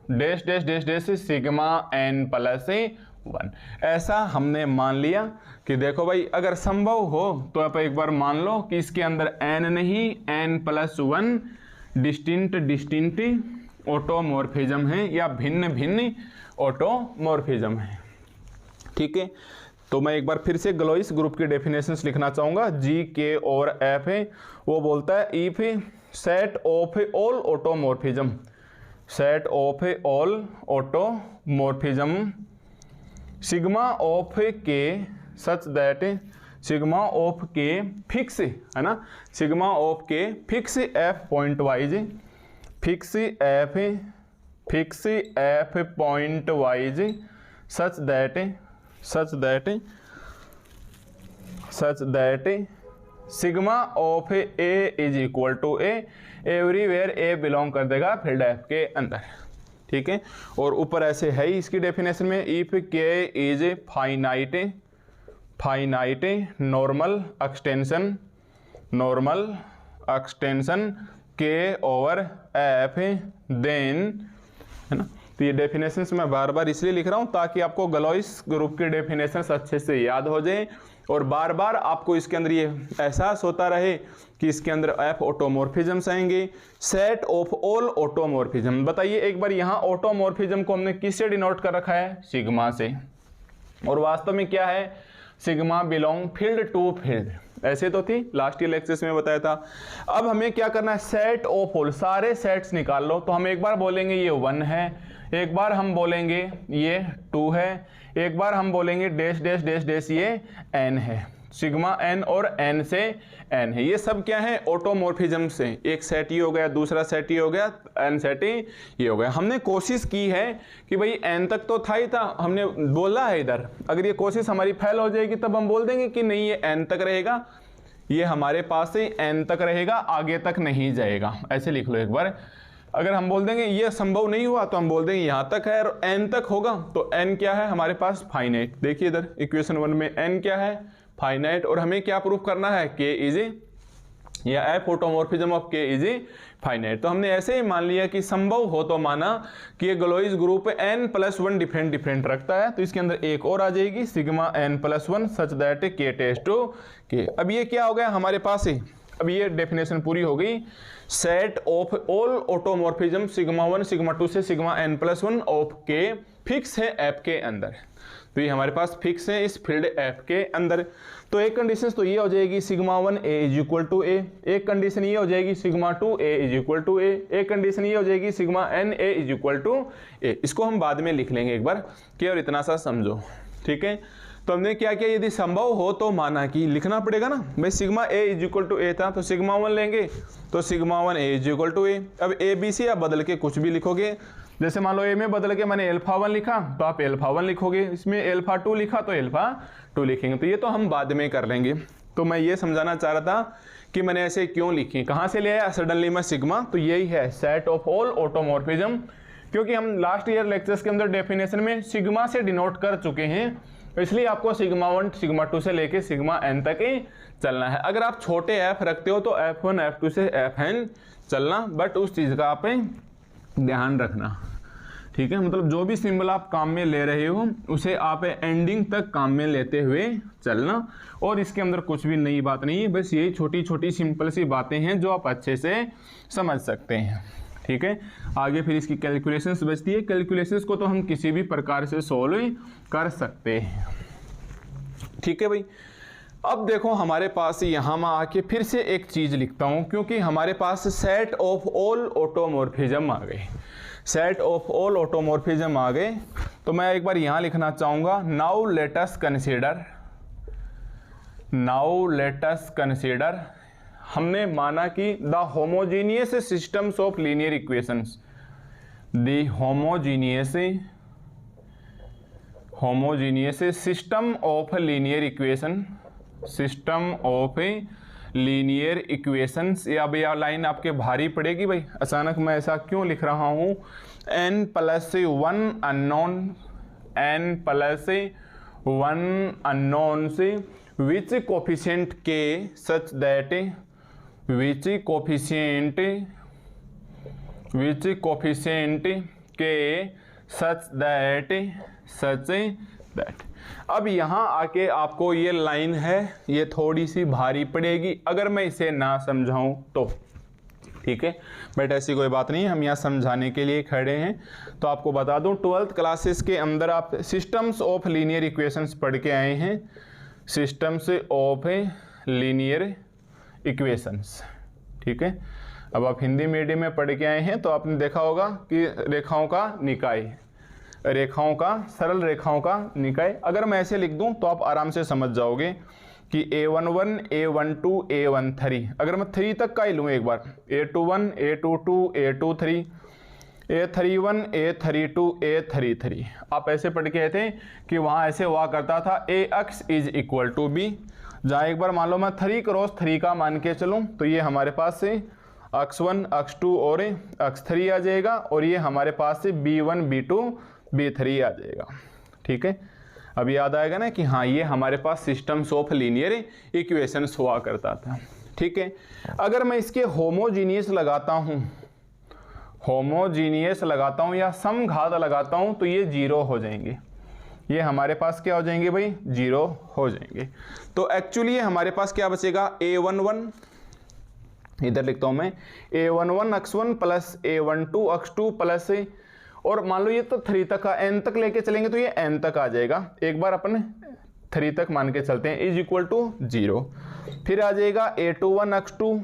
dash dash dash dash sigma n+1। ऐसा हमने मान लिया कि देखो भाई, अगर संभव हो तो आप एक बार मान लो कि इसके अंदर n नहीं n+1 डिस्टिंक्ट ऑटोमॉर्फिज्म है, या भिन्न भिन्न ऑटोमॉर्फिज्म है। ठीक है, तो मैं एक बार फिर से गलोइस ग्रुप की डेफिनेशंस लिखना चाहूँगा। GK/F है, वो बोलता है if set of all automorphism, set of all automorphism sigma of K such that sigma of K fix है ना, sigma of K fix F pointwise, fix F pointwise such that sigma of A is equal to A everywhere A belong कर देगा फील्ड F के अंदर। ठीक है, और ऊपर ऐसे है ही इसकी डेफिनेशन में, if K is finite normal extension K/F then, है ना। तो ये डेफिनेशंस मैं बार बार इसलिए लिख रहा हूँ ताकि आपको गलोइस ग्रुप की डेफिनेशंस अच्छे से याद हो जाए, और बार बार आपको इसके अंदर ये एहसास होता रहे कि इसके अंदर F ऑटोमॉर्फिज्म्स आएंगे, सेट ऑफ ऑल ऑटोमॉर्फिज्म। बताइए एक बार, यहाँ ऑटोमॉर्फिज्म को हमने किससे डिनोट कर रखा है? सिग्मा से, और वास्तव में क्या है? Sigma belong field to field, ऐसे तो थी लास्ट ईयर लेक्चर्स में बताया था। अब हमें क्या करना है? सेट ऑफ ऑल, सारे सेट्स निकाल लो। तो हम एक बार बोलेंगे ये 1 है, एक बार हम बोलेंगे ये 2 है, एक बार हम बोलेंगे डैश डैश डैश डैश ये n है, सिग्मा n और n से n है। ये सब क्या है? ऑटोमॉर्फिज्म से। एक सेट ये हो गया, दूसरा सेट ये हो गया, n सेट ये हो गया। हमने कोशिश की है कि भाई n तक तो था ही था, हमने बोला है इधर। अगर ये कोशिश हमारी फेल हो जाएगी तब हम बोल देंगे कि नहीं ये n तक रहेगा, ये हमारे पास से n तक रहेगा, आगे तक नहीं जाएगा। ऐसे लिख लो एक बार। अगर हम बोल देंगे ये संभव नहीं हुआ तो हम बोल देंगे यहाँ तक है और n तक होगा, तो n क्या है हमारे पास? फाइनाइट। देखिए इधर इक्वेशन 1 में n क्या है? फाइनाइट। और हमें क्या प्रूफ करना है? K इज या F automorphism of K is finite. तो हमने ऐसे ही मान लिया कि संभव हो तो माना कि ये गलोइस ग्रुप n+1 डिफरेंट रखता है, तो इसके अंदर एक और आ जाएगी sigma n+1 such that K test to K। अब ये क्या हो गया हमारे पास? अब ये डेफिनेशन पूरी हो गई। Set of all automorphism sigma 1 sigma 2 से sigma n+1 of K fix है एफ के अंदर। तो ये हमारे पास फिक्स है इस फील्ड एफ के अंदर। तो एक कंडीशन तो ये हो जाएगी sigma 1 a is equal to a, एक कंडीशन ये हो जाएगी sigma 2 a is equal to a, एक कंडीशन ये हो जाएगी sigma n a is equal to a. इसको हम बाद में लिख लेंगे एक बार केवल इतना सा समझो, ठीक है। तो हमने क्या किया, यदि संभव हो तो माना कि लिखना पड़ेगा ना भाई, sigma a is equal to a था तो सिग्मा 1 लेंगे तो sigma 1 a is equal to a. अब ए बी सी आप बदल के कुछ भी लिखोगे, जैसे मान लो ए में बदल के मैंने अल्फा 1 लिखा तो आप अल्फा 1 लिखोगे, इसमें अल्फा 2 लिखा तो अल्फा 2 लिखेंगे। तो ये तो हम बाद में कर लेंगे। तो मैं ये समझाना चाह रहा था कि मैंने ऐसे क्यों लिखी, कहाँ से ले आया सडनली मैं सिग्मा। तो यही है सेट ऑफ ऑल ऑटोमॉर्फिज्म, क्योंकि हम लास्ट ईयर लेक्चर्स के अंदर डेफिनेशन में सिग्मा से डिनोट कर चुके हैं, इसलिए आपको सिग्मा 1 सिग्मा 2 से लेके सिग्मा n तक ही चलना है। अगर आप छोटे f रखते हो तो f1 f2 से fn चलना, बट उस चीज़ का आप ध्यान रखना, ठीक है। मतलब जो भी सिंबल आप काम में ले रहे हो उसे आप एंडिंग तक काम में लेते हुए चलना, और इसके अंदर कुछ भी नई बात नहीं है, बस यही छोटी छोटी सिंपल सी बातें हैं जो आप अच्छे से समझ सकते हैं, ठीक है। आगे फिर इसकी कैलकुलेशंस बचती है, कैलकुलेशंस को तो हम किसी भी प्रकार से सोल्व कर सकते हैं, ठीक है भाई। अब देखो हमारे पास यहाँ में आके फिर से एक चीज़ लिखता हूँ, क्योंकि हमारे पास सेट ऑफ ऑल ऑटोमॉर्फिज्म आ गए, सेट ऑफ ऑल ऑटोमॉर्फिज्म आ गए। तो मैं एक बार यहाँ लिखना चाहूँगा नाउ लेट अस कंसीडर, हमने माना कि the homogeneous systems of linear equations, the homogeneous system of linear equation, system of linear equations. या भैया लाइन आपके भारी पड़ेगी भाई, अचानक मैं ऐसा क्यों लिख रहा हूँ। n+1 अननोन से विच कोफिशिएंट के सच दैट सच दैट। अब यहाँ आके आपको ये लाइन है ये थोड़ी सी भारी पड़ेगी अगर मैं इसे ना समझाऊं तो, ठीक है। बट ऐसी कोई बात नहीं, हम यहाँ समझाने के लिए खड़े हैं। तो आपको बता दूं 12th क्लासेस के अंदर आप सिस्टम्स ऑफ लीनियर इक्वेशंस पढ़ के आए हैं, सिस्टम्स ऑफ लीनियर इक्वेशंस, ठीक है। अब आप हिंदी मीडियम में पढ़ के आए हैं तो आपने देखा होगा कि रेखाओं का निकाय, सरल रेखाओं का निकाय। अगर मैं ऐसे लिख दूं तो आप आराम से समझ जाओगे कि a11 a12 a13, अगर मैं 3 तक का ही लूँ एक बार, a21 a22 a23 a31 a32 a33, आप ऐसे पढ़ के आए थे कि वहाँ ऐसे हुआ करता था ax is equal to b। जहाँ एक बार मान लो मैं 3 क्रॉस 3 का मान के चलूँ तो ये हमारे पास से x1 x2 और x3 आ जाएगा, और ये हमारे पास से b1 b2 b3 आ जाएगा, ठीक है। अब याद आएगा ना कि हाँ ये हमारे पास सिस्टम्स ऑफ लीनियर इक्वेशंस हुआ करता था, ठीक है। अगर मैं इसके होमोजीनियस लगाता हूँ या समघात लगाता हूँ तो ये 0 हो जाएंगे, ये हमारे पास क्या हो जाएंगे भाई 0 हो जाएंगे। तो एक्चुअली हमारे पास क्या बचेगा a11, इधर लिखता हूँ मैं a11 x1 plus a12 x2 plus, और मान लो ये तो 3 तक का n तक लेके चलेंगे तो ये n तक आ जाएगा, एक बार अपन 3 तक मान के चलते हैं, इज इक्वल टू 0। फिर आ जाएगा a21 x2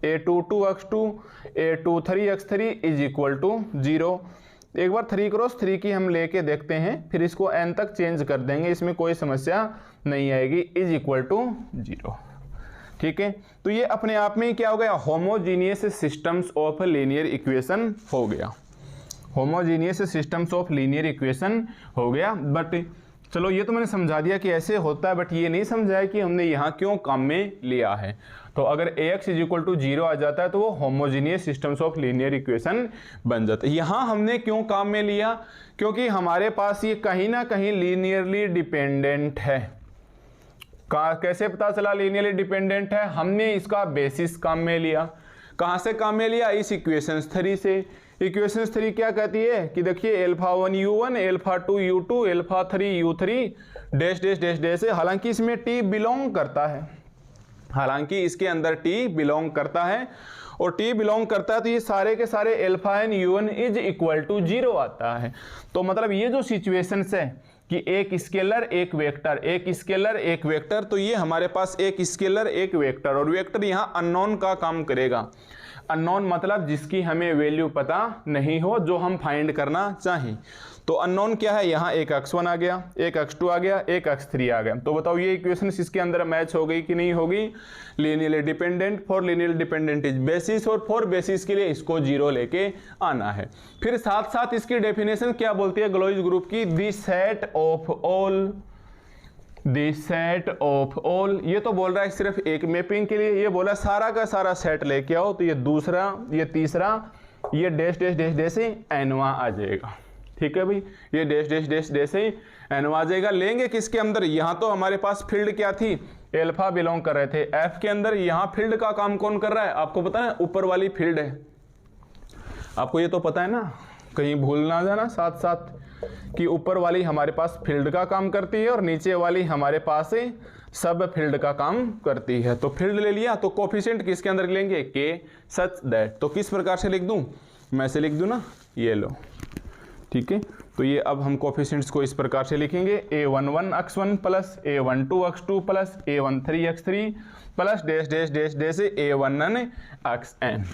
a22 x2 a23 x3 is equal to 0। एक बार 3 क्रॉस 3 की हम लेके देखते हैं, फिर इसको n तक चेंज कर देंगे, इसमें कोई समस्या नहीं आएगी, इज इक्वल टू 0, ठीक है। तो ये अपने आप में क्या हो गया, homogeneous systems of linear equation हो गया, homogeneous systems of linear equation हो गया। बट चलो ये तो मैंने समझा दिया कि ऐसे होता है, बट ये नहीं समझाया कि हमने यहाँ क्यों काम में लिया है। तो अगर ax इज इक्वल टू 0 आ जाता है तो वो homogeneous systems of linear equation बन जाता है। यहाँ हमने क्यों काम में लिया, क्योंकि हमारे पास ये कहीं ना कहीं लीनियरली डिपेंडेंट है। कैसे पता चला लीनियरली डिपेंडेंट है, हमने इसका बेसिस काम में लिया। कहाँ से काम में लिया, इस इक्वेशंस 3 से। इक्वेशंस 3 क्या कहती है कि देखिए α1 u1 α2 u2 α3 u3 dash dash dash dash है, हालांकि इसमें t बिलोंग करता है, हालांकि इसके अंदर टी बिलोंग करता है, और टी बिलोंग करता है तो ये सारे के सारे alpha N u1 is equal to 0 आता है। तो मतलब ये जो सिचुएशंस है कि एक स्केलर एक वेक्टर, एक स्केलर एक वेक्टर, तो ये हमारे पास एक स्केलर एक वेक्टर, और वेक्टर यहाँ अननोन का काम करेगा। अननोन मतलब जिसकी हमें वैल्यू पता नहीं हो, जो हम फाइंड करना चाहें। तो अननोन क्या है, यहाँ एक x1 आ गया, एक x2 आ गया, एक x3 आ गया। तो बताओ ये इक्वेशन इसके अंदर मैच हो गई कि नहीं होगी। Linearly dependent, for linearly dependent is basis, और फॉर बेसिस के लिए इसको 0 लेके आना है। फिर साथ साथ इसकी डेफिनेशन क्या बोलती है ग्लोइज ग्रुप की, the set of all, the set of all. ये तो बोल रहा है सिर्फ एक मैपिंग के लिए, ये बोला सारा का सारा सेट लेके आओ, तो ये दूसरा, ये तीसरा, ये डैश डैश डैश डैश एनवा आ जाएगा। ठीक है भाई, ये डैश डैश डैश डैश एनवा आ जाएगा। लेंगे किसके अंदर, यहाँ तो हमारे पास फील्ड क्या थी, एल्फा बिलोंग कर रहे थे एफ के अंदर। यहाँ फील्ड का काम कौन कर रहा है, आपको पता है, ऊपर वाली फील्ड है, आपको ये तो पता है ना, कहीं भूल ना जाना साथ साथ, कि ऊपर वाली हमारे पास फील्ड का काम करती है और नीचे वाली हमारे पास सब फील्ड का काम करती है। तो फील्ड ले लिया, तो कोफिशिएंट किसके अंदर लेंगे, के सच दैट। तो किस प्रकार से लिख दूं, मैं से लिख दूं ना, ये लो, ठीक है। तो ये अब हम कोफिशिएंट्स को इस प्रकार से लिखेंगे, a11 x1 plus a12 x2 plus a13 x3 plus dash dash dash dash a11 xn।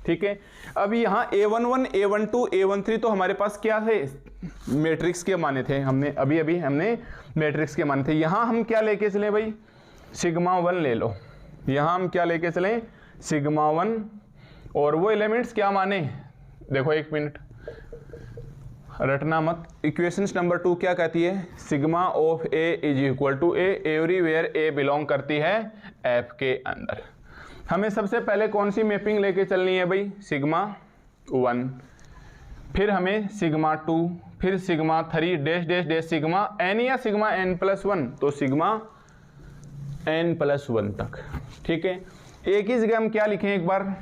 ठीक है, अब यहाँ a11 a12 a13 तो हमारे पास क्या थे, मैट्रिक्स के माने थे, हमने अभी हमने मैट्रिक्स के माने थे। यहाँ हम क्या लेके चले भाई, सिग्मा 1 ले लो। यहाँ हम क्या लेके चले, सिग्मा 1, और वो एलिमेंट्स क्या माने, देखो एक मिनट रटना मत। इक्वेशंस नंबर 2 क्या कहती है, sigma of A is equal to A everywhere A belong करती है एफ के अंदर। हमें सबसे पहले कौन सी मैपिंग लेके चलनी है भाई, सिग्मा 1, फिर हमें सिग्मा 2, फिर sigma 3 dash dash dash sigma N या सिग्मा एन प्लस 1, तो सिग्मा एन प्लस 1 तक। ठीक है, एक ही जगह हम क्या लिखें, एक बार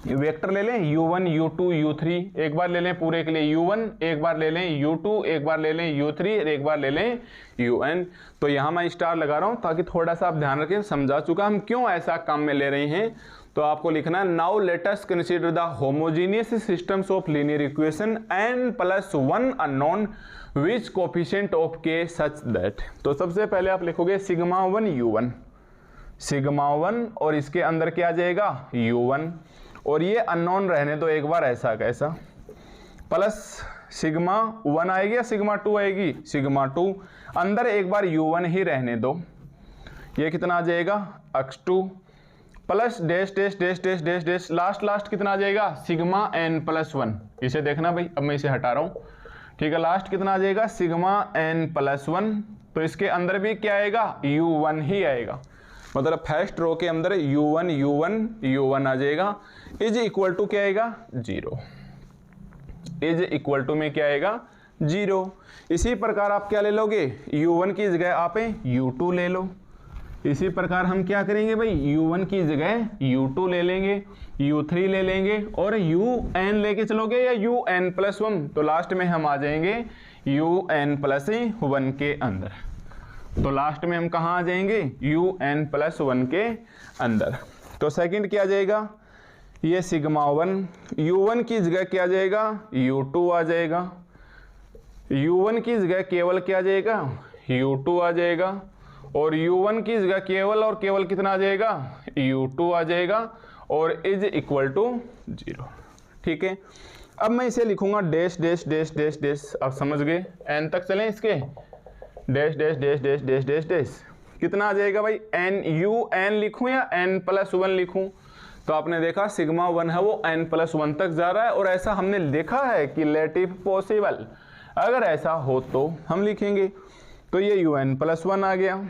वेक्टर ले लें u1 u2 u3, एक बार ले लें पूरे के लिए u1, एक बार ले लें u2, एक बार ले लें u3, एक बार ले लें un। तो यहाँ मैं स्टार लगा रहा हूँ ताकि थोड़ा सा आप ध्यान रखें, समझा चुका हम क्यों ऐसा काम में ले रहे हैं। तो आपको लिखना है, now let us consider the homogeneous systems of linear equation n plus 1 unknown which coefficient of k such that. तो सबसे पहले आप लिखोगे सिग्मा 1 u1, सिग्मा 1, और इसके अंदर क्या आ जाएगा u1, और ये अननोन रहने दो एक बार ऐसा कैसा, प्लस सिग्मा 1 आएगी या सिग्मा 2 आएगी, सिग्मा 2, अंदर एक बार u1 ही रहने दो, ये कितना आ जाएगा x2, plus dash dash dash dash dash dash last कितना आ जाएगा, सिग्मा n प्लस 1। इसे देखना भाई, अब मैं इसे हटा रहा हूँ, ठीक है। लास्ट कितना आ जाएगा, सिग्मा n प्लस 1, तो इसके अंदर भी क्या आएगा, u1 ही आएगा, मतलब फर्स्ट रो के अंदर u1 u1 u1 आ जाएगा, इज इक्वल टू क्या आएगा 0, इज इक्वल टू में क्या आएगा 0। इसी प्रकार आप क्या ले लोगे, u1 की जगह आप u2 ले लो। इसी प्रकार हम क्या करेंगे भाई, u1 की जगह u2 ले लेंगे, u3 ले लेंगे, और un लेके चलोगे या un प्लस 1, तो लास्ट में हम आ जाएंगे un प्लस 1 के अंदर। तो लास्ट में हम कहाँ आ जाएंगे, un प्लस 1 के अंदर। तो सेकंड क्या आ जाएगा, ये सिग्मा 1, u1 की जगह क्या आ जाएगा, u2 आ जाएगा, u1 की जगह केवल क्या आ जाएगा, u2 आ जाएगा, और u1 की जगह केवल और केवल कितना आ जाएगा, u2 आ जाएगा, और इज इक्वल टू 0। ठीक है, अब मैं इसे लिखूंगा dash dash dash dash dash, आप समझ गए, n तक चलें इसके, dash dash dash dash dash dash dash, कितना आ जाएगा भाई, n लिखूं या n प्लस 1 लिखूं। तो आपने देखा सिग्मा 1 है वो n प्लस 1 तक जा रहा है, और ऐसा हमने देखा है कि लेट इफ पॉसिबल, अगर ऐसा हो तो हम लिखेंगे। तो ये un प्लस 1 आ गया,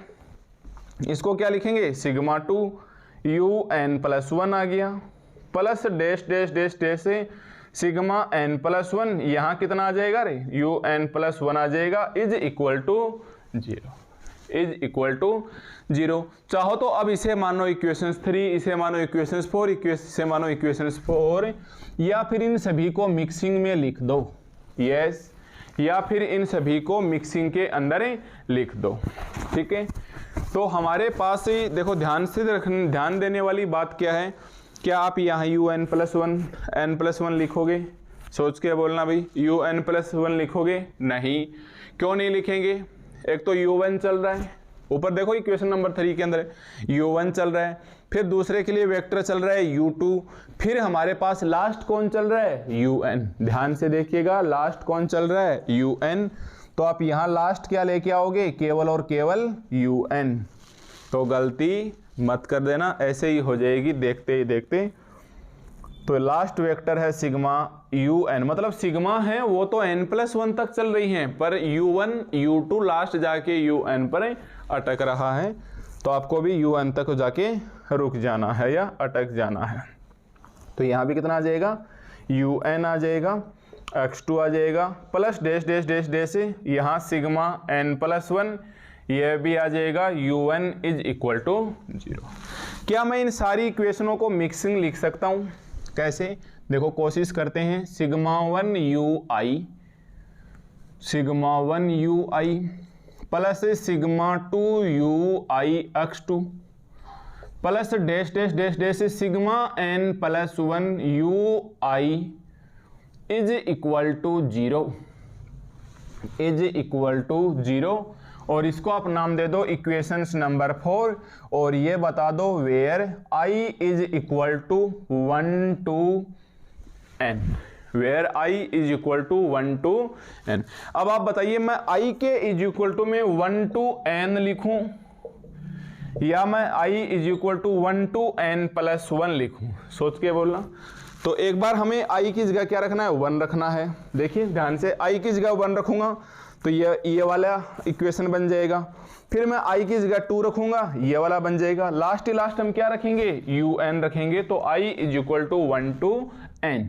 इसको क्या लिखेंगे, सिग्मा 2 un प्लस 1 आ गया, plus dash dash dash dash से सिग्मा n प्लस 1, यहाँ कितना आ जाएगा रे, un प्लस 1 आ जाएगा, is equal to 0, is equal to 0। चाहो तो अब इसे मानो इक्वेशंस 3, इसे मानो इक्वेशंस 4, इसे मानो इक्वेशंस 4, या फिर इन सभी को मिक्सिंग में लिख दो। यस, या फिर इन सभी को मिक्सिंग के अंदर लिख दो। ठीक है, तो हमारे पास देखो ध्यान देने वाली बात क्या है, क्या आप यहाँ UN+1 n+1 लिखोगे? सोच के बोलना भाई, UN+1 लिखोगे? नहीं। क्यों नहीं लिखेंगे? एक तो U1 चल रहा है, ऊपर देखो इक्वेशन नंबर 3 के अंदर U1 चल रहा है, फिर दूसरे के लिए वेक्टर चल रहा है U2, फिर हमारे पास लास्ट कौन चल रहा है? UN। ध्यान से देखिएगा, लास्ट कौन चल रहा है? UN। तो आप यहाँ लास्ट क्या लेके आओगे? केवल और केवल UN। तो गलती मत कर देना, ऐसे ही हो जाएगी देखते ही देखते। तो लास्ट वेक्टर है सिग्मा UN, मतलब सिग्मा है वो तो n+1 तक चल रही हैं, पर U1 U2 लास्ट जाके UN पर अटक रहा है। तो आपको भी UN तक जाके रुक जाना है या अटक जाना है। तो यहाँ भी कितना आ जाएगा? UN आ जाएगा, x2 आ जाएगा, plus dash dash dash dash, यहाँ सिग्मा n+1, यह भी आ जाएगा UN = 0। क्या मैं इन सारी इक्वेशनों को मिक्सिंग लिख सकता हूँ? कैसे? देखो कोशिश करते हैं। σ1 UI plus σ2 UI x2 plus dash dash dash dash sigma n+1 UI = 0 और इसको आप नाम दे दो इक्वेशंस नंबर 4 और ये बता दो where I = 1 to n, where I = 1 to n। अब आप बताइए मैं I के इक्वल में 1 to n लिखूं या मैं I = 1 to n+1 लिखूं? सोच के बोलना। तो एक बार हमें I की जगह क्या रखना है? 1 रखना है। देखिए ध्यान से, I की जगह 1 रखूंगा तो ये वाला इक्वेशन बन जाएगा, फिर मैं I की जगह 2 रखूंगा, ये वाला बन जाएगा, लास्ट हम क्या रखेंगे? UN रखेंगे। तो I = 1 to n,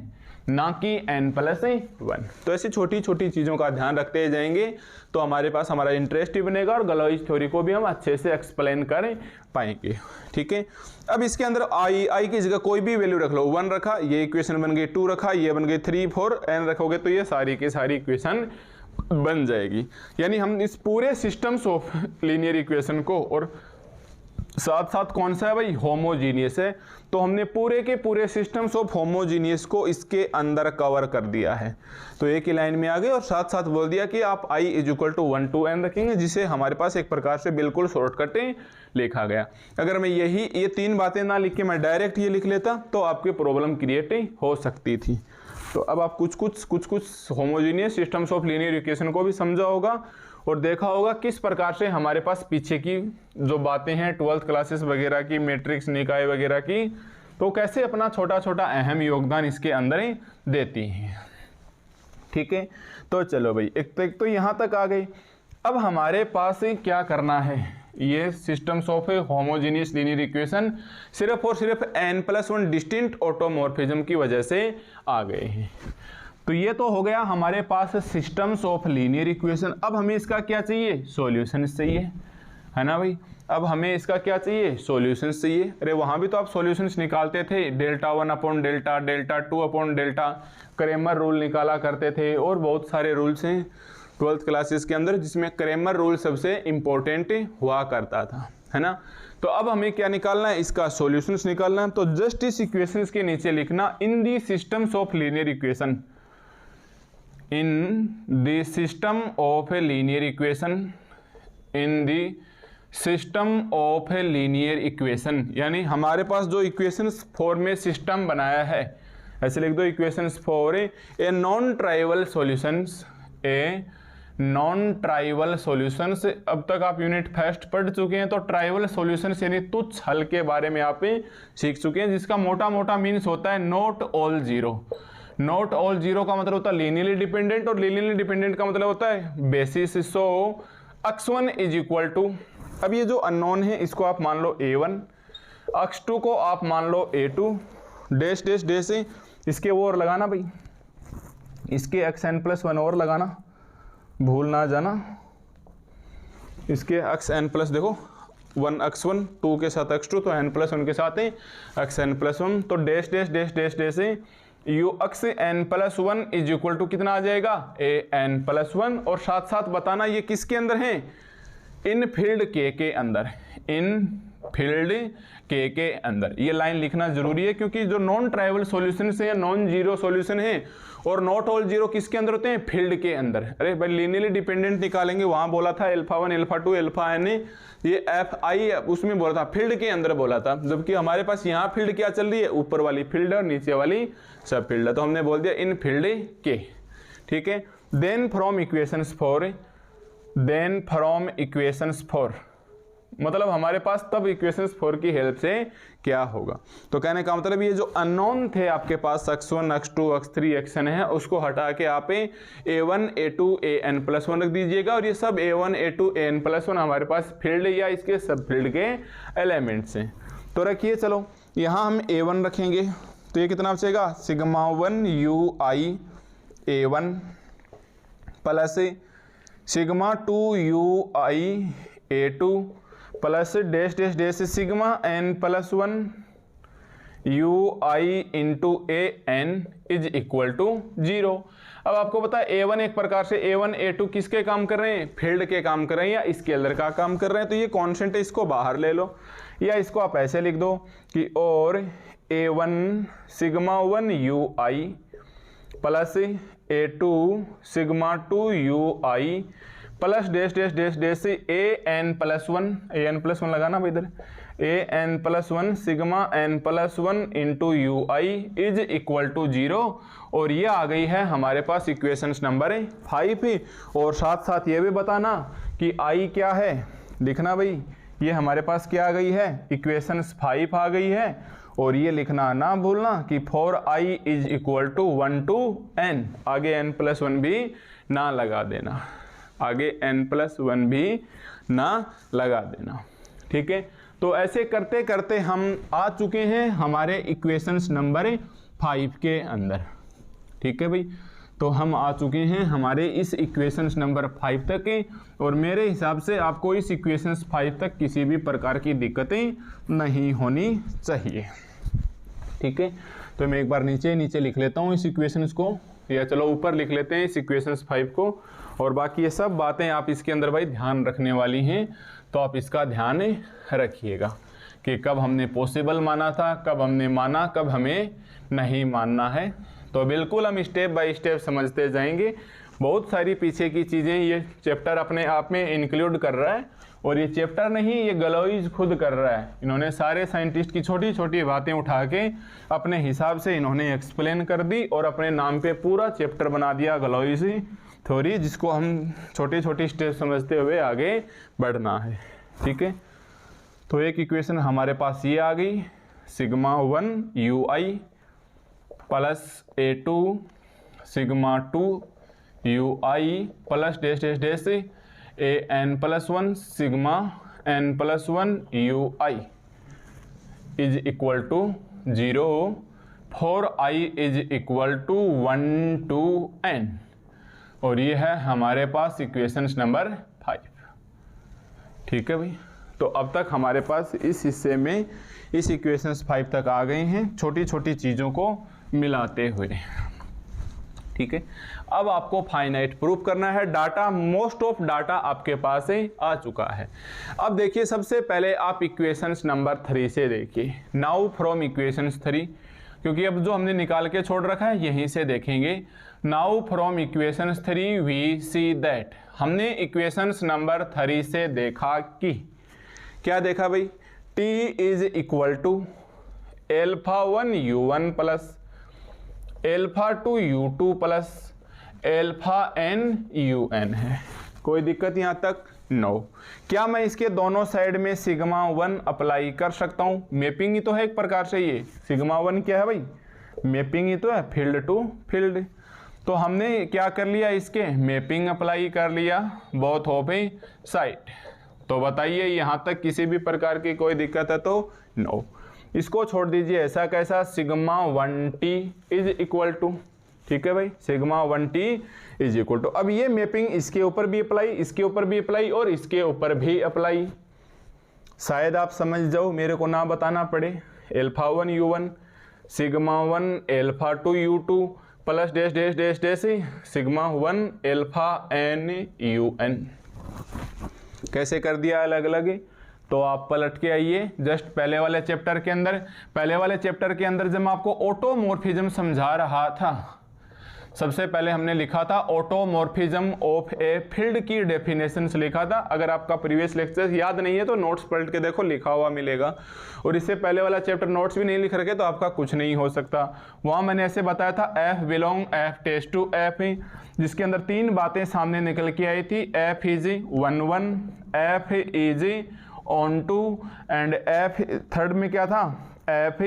ना कि n+1। तो ऐसी छोटी छोटी चीज़ों का ध्यान रखते जाएंगे तो हमारे पास हमारा इंटरेस्ट ही बनेगा और गलोइज थ्योरी को भी हम अच्छे से एक्सप्लेन कर पाएंगे। ठीक है, अब इसके अंदर I की जगह कोई भी वैल्यू रख लो, 1 रखा, ये इक्वेशन बन गई, 2 रखा, ये बन गई 3 4, n रखोगे तो ये सारी की सारी इक्वेशन बन जाएगी। यानी हम इस पूरे सिस्टम्स ऑफ लीनियर इक्वेशन को, और साथ साथ कौन सा है भाई? होमोजीनियस है। तो हमने पूरे के पूरे सिस्टम्स ऑफ होमोजीनियस को इसके अंदर कवर कर दिया है। तो एक ही लाइन में आ गए और साथ साथ बोल दिया कि आप I = 1 to n रखेंगे, जिसे हमारे पास एक प्रकार से बिल्कुल शॉर्टकट लिखा गया। अगर मैं ये 3 बातें ना लिख के मैं डायरेक्ट ये लिख लेता तो आपकी प्रॉब्लम क्रिएट हो सकती थी। तो अब आप कुछ homogeneous systems of linear equation को भी समझा होगा और देखा होगा किस प्रकार से हमारे पास पीछे की जो बातें हैं 12th क्लासेस वगैरह की, मैट्रिक्स निकाय वगैरह की, तो कैसे अपना छोटा छोटा अहम योगदान इसके अंदर ही देती हैं। ठीक है, तो चलो भाई एक तो यहाँ तक आ गई। अब हमारे पास क्या करना है? ये systems of homogeneous linear equation सिर्फ और सिर्फ n+1 डिस्टिंक्ट ऑटोमॉर्फिज्म की वजह से आ गए हैं। तो ये तो हो गया हमारे पास सिस्टम्स ऑफ लीनियर इक्वेशन। अब हमें इसका क्या चाहिए? सॉल्यूशंस चाहिए, है ना भाई। अब हमें इसका क्या चाहिए? सॉल्यूशंस चाहिए। अरे वहाँ भी तो आप सॉल्यूशंस निकालते थे, Δ1/Δ, Δ2/Δ, क्रेमर रूल निकाला करते थे और बहुत सारे रूल्स हैं 12th क्लासेस के अंदर, जिसमें क्रेमर रूल सबसे इम्पोर्टेंट हुआ करता था, है ना। तो अब हमें क्या निकालना है? इसका सॉल्यूशंस निकालना है। तो जस्ट इस इक्वेशंस के नीचे लिखना in the systems of linear equation, in the system of a linear equation, in the system of a linear equation, यानी हमारे पास जो इक्वेशंस 4 में सिस्टम बनाया है, ऐसे लिख दो equations 4 a non trivial solutions, a non trivial solutions. अब तक आप यूनिट फर्स्ट पढ़ चुके हैं तो ट्राइवल सॉल्यूशंस यानी तुच्छ हल के बारे में आप सीख चुके हैं, जिसका मोटा मोटा मीन्स होता है not all zero. Not all zero का मतलब होता है लीनियरली डिपेंडेंट, और लीनियरली डिपेंडेंट का मतलब होता है बेसिस। सो x1 = अब ये जो अननोन है इसको आप मान लो a1, x2 को आप मान लो a2, डैश डैश डैश इसके वो और लगाना भाई, इसके xn+1 और लगाना, भूल ना जाना। इसके xn+ देखो 1 x1 2 के साथ x2 तो n+1 के साथ है xn+1, तो dash dash dash dash dash u x n plus one is equal to कितना आ जाएगा ए एन प्लस वन। और साथ साथ बताना ये किसके अंदर है, इन फील्ड के अंदर, इन फील्ड के अंदर। ये लाइन लिखना जरूरी है क्योंकि जो नॉन ट्राइवल सॉल्यूशन है, नॉन जीरो सॉल्यूशन है और नॉट ऑल जीरो किसके अंदर होते हैं, फील्ड के अंदर। अरे भाई लीनियरली डिपेंडेंट निकालेंगे, वहां बोला था अल्फा 1 अल्फा 2 अल्फा एन, ये एफ आई उसमें बोला था फील्ड के अंदर बोला था, जबकि हमारे पास यहाँ फील्ड क्या चल रही है, ऊपर वाली फील्ड और नीचे वाली सब फील्ड है, तो हमने बोल दिया इन फील्ड के। ठीक है, देन फ्रॉम इक्वेशंस फॉर, मतलब हमारे पास तब इक्वेशंस 4 की हेल्प से क्या होगा। तो कहने का मतलब ये जो अननोन थे आपके पास x1 x2 x3 xn है, उसको हटा के आप a1 a2 an प्लस 1 रख दीजिएगा और ये सब a1 a2 an प्लस 1 हमारे पास फील्ड या इसके सब फील्ड के एलिमेंट्स हैं। तो रखिए, चलो यहाँ हम a1 रखेंगे तो ये कितना बचेगा, sigma 1 ui a1 plus sigma 2 ui a2 plus dash dash dash sigma N plus 1 u i into a n is equal to 0। अब आपको पता है A1 एक प्रकार से A1 A2 किसके काम कर रहे हैं, फील्ड के काम कर रहे हैं या स्केलर का काम कर रहे हैं। तो ये कांस्टेंट है, इसको बाहर ले लो या इसको आप ऐसे लिख दो कि और A1 sigma 1 u i plus A2 sigma 2 u i plus dash dash dash dash a n plus 1 लगाना भाई इधर, a n plus 1 sigma N plus 1 into u i is equal to 0। और ये आ गई है हमारे पास इक्वेशंस नंबर 5। और साथ साथ ये भी बताना कि आई क्या है, लिखना भाई ये हमारे पास क्या आ गई है, इक्वेशंस 5 आ गई है। और ये लिखना ना भूलना कि for i is equal to 1 to n, आगे n प्लस 1 भी ना लगा देना, आगे n+1 भी ना लगा देना। ठीक है, तो ऐसे करते करते हम आ चुके हैं हमारे इक्वेशंस नंबर 5 के अंदर। ठीक है भाई, तो हम आ चुके हैं हमारे इस इक्वेशंस नंबर 5 तक के, और मेरे हिसाब से आपको इस इक्वेशंस 5 तक किसी भी प्रकार की दिक्कतें नहीं होनी चाहिए। ठीक है, तो मैं एक बार नीचे लिख लेता हूँ इस इक्वेशंस को, या चलो ऊपर लिख लेते हैं इस इक्वेशंस 5 को, और बाकी ये सब बातें आप इसके अंदर भाई ध्यान रखने वाली हैं। तो आप इसका ध्यान रखिएगा कि कब हमने पॉसिबल माना था, कब हमने माना, कब हमें नहीं मानना है। तो बिल्कुल हम स्टेप बाय स्टेप समझते जाएंगे। बहुत सारी पीछे की चीज़ें ये चैप्टर अपने आप में इंक्लूड कर रहा है, और ये चैप्टर नहीं, ये गलोइज खुद कर रहा है। इन्होंने सारे साइंटिस्ट की छोटी छोटी बातें उठा के अपने हिसाब से इन्होंने एक्सप्लेन कर दी और अपने नाम पे पूरा चैप्टर बना दिया गलोइज थ्योरी, जिसको हम छोटी छोटी स्टेप समझते हुए आगे बढ़ना है। ठीक है, तो एक इक्वेशन हमारे पास ये आ गई, sigma 1 u i plus A2 sigma 2 u i plus dash dash dash a n plus 1 sigma N plus 1 u i is equal to 0 for i is equal to 1 to n। और ये है हमारे पास इक्वेशंस नंबर 5। ठीक है भाई, तो अब तक हमारे पास इस हिस्से में इस इक्वेशंस 5 तक आ गए हैं, छोटी छोटी चीज़ों को मिलाते हुए। ठीक है, अब आपको फाइनाइट प्रूफ करना है। डाटा, मोस्ट ऑफ डाटा आपके पास आ चुका है। अब देखिए, सबसे पहले आप इक्वेशंस नंबर 3 से देखिए। नाउ फ्रॉम इक्वेशंस 3, क्योंकि अब जो हमने निकाल के छोड़ रखा है यहीं से देखेंगे। Now from equations 3 we see that, हमने इक्वेशंस नंबर 3 से देखा कि क्या देखा भाई, t is equal to alpha 1 u1 plus alpha 2 u2 plus alpha n un है। कोई दिक्कत यहाँ तक? नो। क्या मैं इसके दोनों साइड में सिग्मा 1 अप्लाई कर सकता हूँ? मैपिंग ही तो है एक प्रकार से, ये सिग्मा 1 क्या है भाई, मैपिंग ही तो है, फील्ड टू फील्ड। तो हमने क्या कर लिया, इसके मैपिंग अप्लाई कर लिया बोथ ऑफ साइड। तो बताइए यहाँ तक किसी भी प्रकार की कोई दिक्कत है तो? नो। इसको छोड़ दीजिए, ऐसा कैसा, sigma 1t is equal to, ठीक है भाई, sigma 1t is equal to. अब ये मैपिंग इसके ऊपर भी अप्लाई, इसके ऊपर भी अप्लाई और इसके ऊपर भी अप्लाई। शायद आप समझ जाओ, मेरे को ना बताना पड़े। Alpha 1 u1 sigma 1 alpha 2 U2 plus dash dash dash dash sigma 1 alpha n UN। कैसे कर दिया अलग अलग? तो आप पलट के आइए जस्ट पहले वाले चैप्टर के अंदर। पहले वाले चैप्टर के अंदर जब मैं आपको ऑटोमॉर्फिज्म समझा रहा था, सबसे पहले हमने लिखा था ऑटोमॉर्फिज्म ऑफ ए फील्ड की डेफिनेशंस लिखा था। अगर आपका प्रीवियस लेक्चर याद नहीं है तो नोट्स पलट के देखो, लिखा हुआ मिलेगा। और इससे पहले वाला चैप्टर नोट्स भी नहीं लिख रखे तो आपका कुछ नहीं हो सकता। वहाँ मैंने ऐसे बताया था f belong f test to f, जिसके अंदर तीन बातें सामने निकल के आई थी। F is 1 1, f is on to and f third में क्या था? F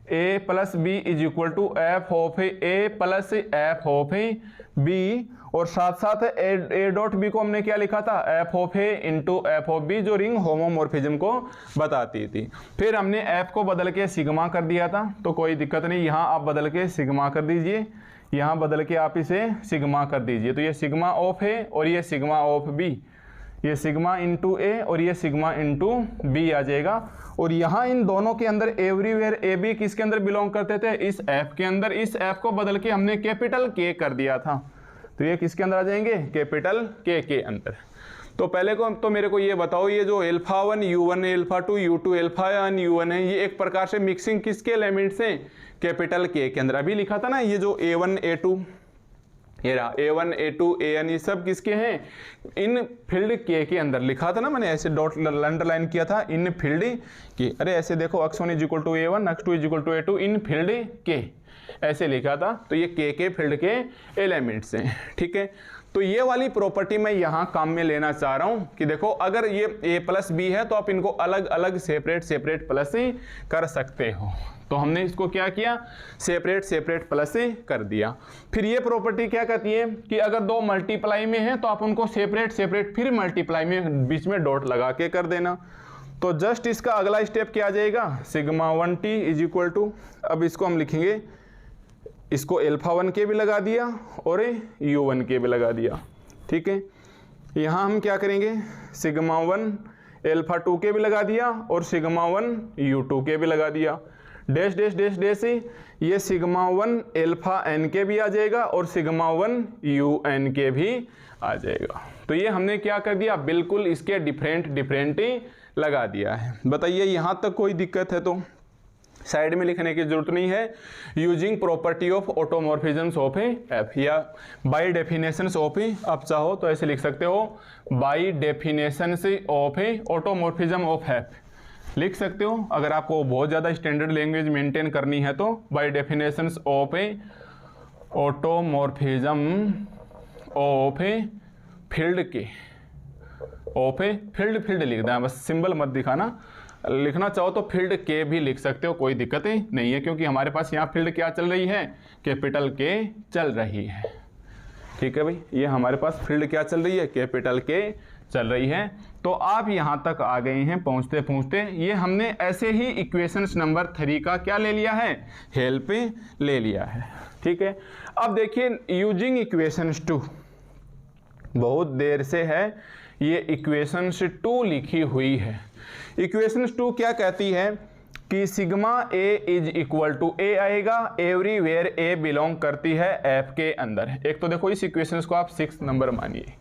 a plus b is equal to f of a plus f of b, और साथ साथ ए डॉट बी को हमने क्या लिखा था? F of a into f of b, जो रिंग होमोमॉर्फिज्म को बताती थी। फिर हमने एफ को बदल के सिग्मा कर दिया था, तो कोई दिक्कत नहीं, यहाँ आप बदल के सिग्मा कर दीजिए, यहाँ बदल के आप इसे सिग्मा कर दीजिए। तो ये सिग्मा ऑफ ए और ये सिग्मा ऑफ बी, ये सिग्मा इंटू ए और ये सिग्मा इंटू बी आ जाएगा। और यहाँ इन दोनों के अंदर एवरीवेयर ए बी किसके अंदर बिलोंग करते थे? इस एफ के अंदर। इस एफ को बदल के हमने कैपिटल के कर दिया था, तो ये किसके अंदर आ जाएंगे? कैपिटल के अंदर। तो पहले को तो मेरे को ये बताओ, ये जो alpha 1 U1 alpha 2 U2 alpha n U1 है, ये एक प्रकार से मिक्सिंग किसके एलिमेंट्स हैं? कैपिटल के अंदर। अभी लिखा था ना ये जो A1 A2, ये रहा A1 A2 AN, ये सब किसके हैं? इन फील्ड के अंदर लिखा था ना मैंने, ऐसे डॉट अंडरलाइन किया था, इन फील्ड के। अरे ऐसे देखो, x1 is equal to A1, x2 is equal to A2 in field के, ऐसे लिखा था। तो ये के फील्ड के एलिमेंट्स हैं, ठीक है। तो ये वाली प्रॉपर्टी मैं यहाँ काम में लेना चाह रहा हूँ कि देखो, अगर ये a प्लस बी है तो आप इनको अलग अलग सेपरेट प्लस ही कर सकते हो। तो हमने इसको क्या किया? सेपरेट प्लस ही कर दिया। फिर ये प्रॉपर्टी क्या कहती है कि अगर दो मल्टीप्लाई में है तो आप उनको सेपरेट फिर मल्टीप्लाई में बीच में डॉट लगा के कर देना। तो जस्ट इसका अगला स्टेप क्या आ जाएगा? Sigma 1t is equal to, अब इसको हम लिखेंगे, इसको एल्फा 1 के भी लगा दिया और U1 के भी लगा दिया, ठीक है। यहाँ हम क्या करेंगे? सिग्मा 1 एल्फा 2 के भी लगा दिया और सिग्मा 1 U2 के भी लगा दिया। डैश डैश डैश डैश, ये सिग्मा 1 एल्फा n के भी आ जाएगा और सिग्मा 1 UN के भी आ जाएगा। तो ये हमने क्या कर दिया? बिल्कुल इसके डिफरेंट ही लगा दिया है। बताइए यहाँ तक कोई दिक्कत है तो साइड में लिखने की जरूरत नहीं है। Using property of automorphisms of F, या बाय डेफिनेशंस ऑफ, आप चाहो तो ऐसे लिख सकते हो, by definitions of automorphism of F लिख सकते हो। अगर आपको बहुत ज़्यादा स्टैंडर्ड लैंग्वेज मेंटेन करनी है तो by definitions of automorphism of field के, ऑफ फील्ड लिख देना, बस सिंबल मत दिखाना। लिखना चाहो तो फील्ड के भी लिख सकते हो, कोई दिक्कत ही नहीं है, क्योंकि हमारे पास यहाँ फील्ड क्या चल रही है? कैपिटल के चल रही है, ठीक है भाई। ये हमारे पास फील्ड क्या चल रही है? कैपिटल के चल रही है। तो आप यहाँ तक आ गए हैं पहुँचते पहुँचते। ये हमने ऐसे ही इक्वेशंस नंबर 3 का क्या ले लिया है? हेल्प ले लिया है, ठीक है। अब देखिए यूजिंग इक्वेशंस 2, बहुत देर से है ये इक्वेशंस 2 लिखी हुई है। इक्वेशंस 2 क्या कहती है कि sigma a is equal to a आएगा एवरीवेयर ए बिलोंग करती है एफ के अंदर। एक तो देखो इस इक्वेशंस को आप 6 नंबर मानिए,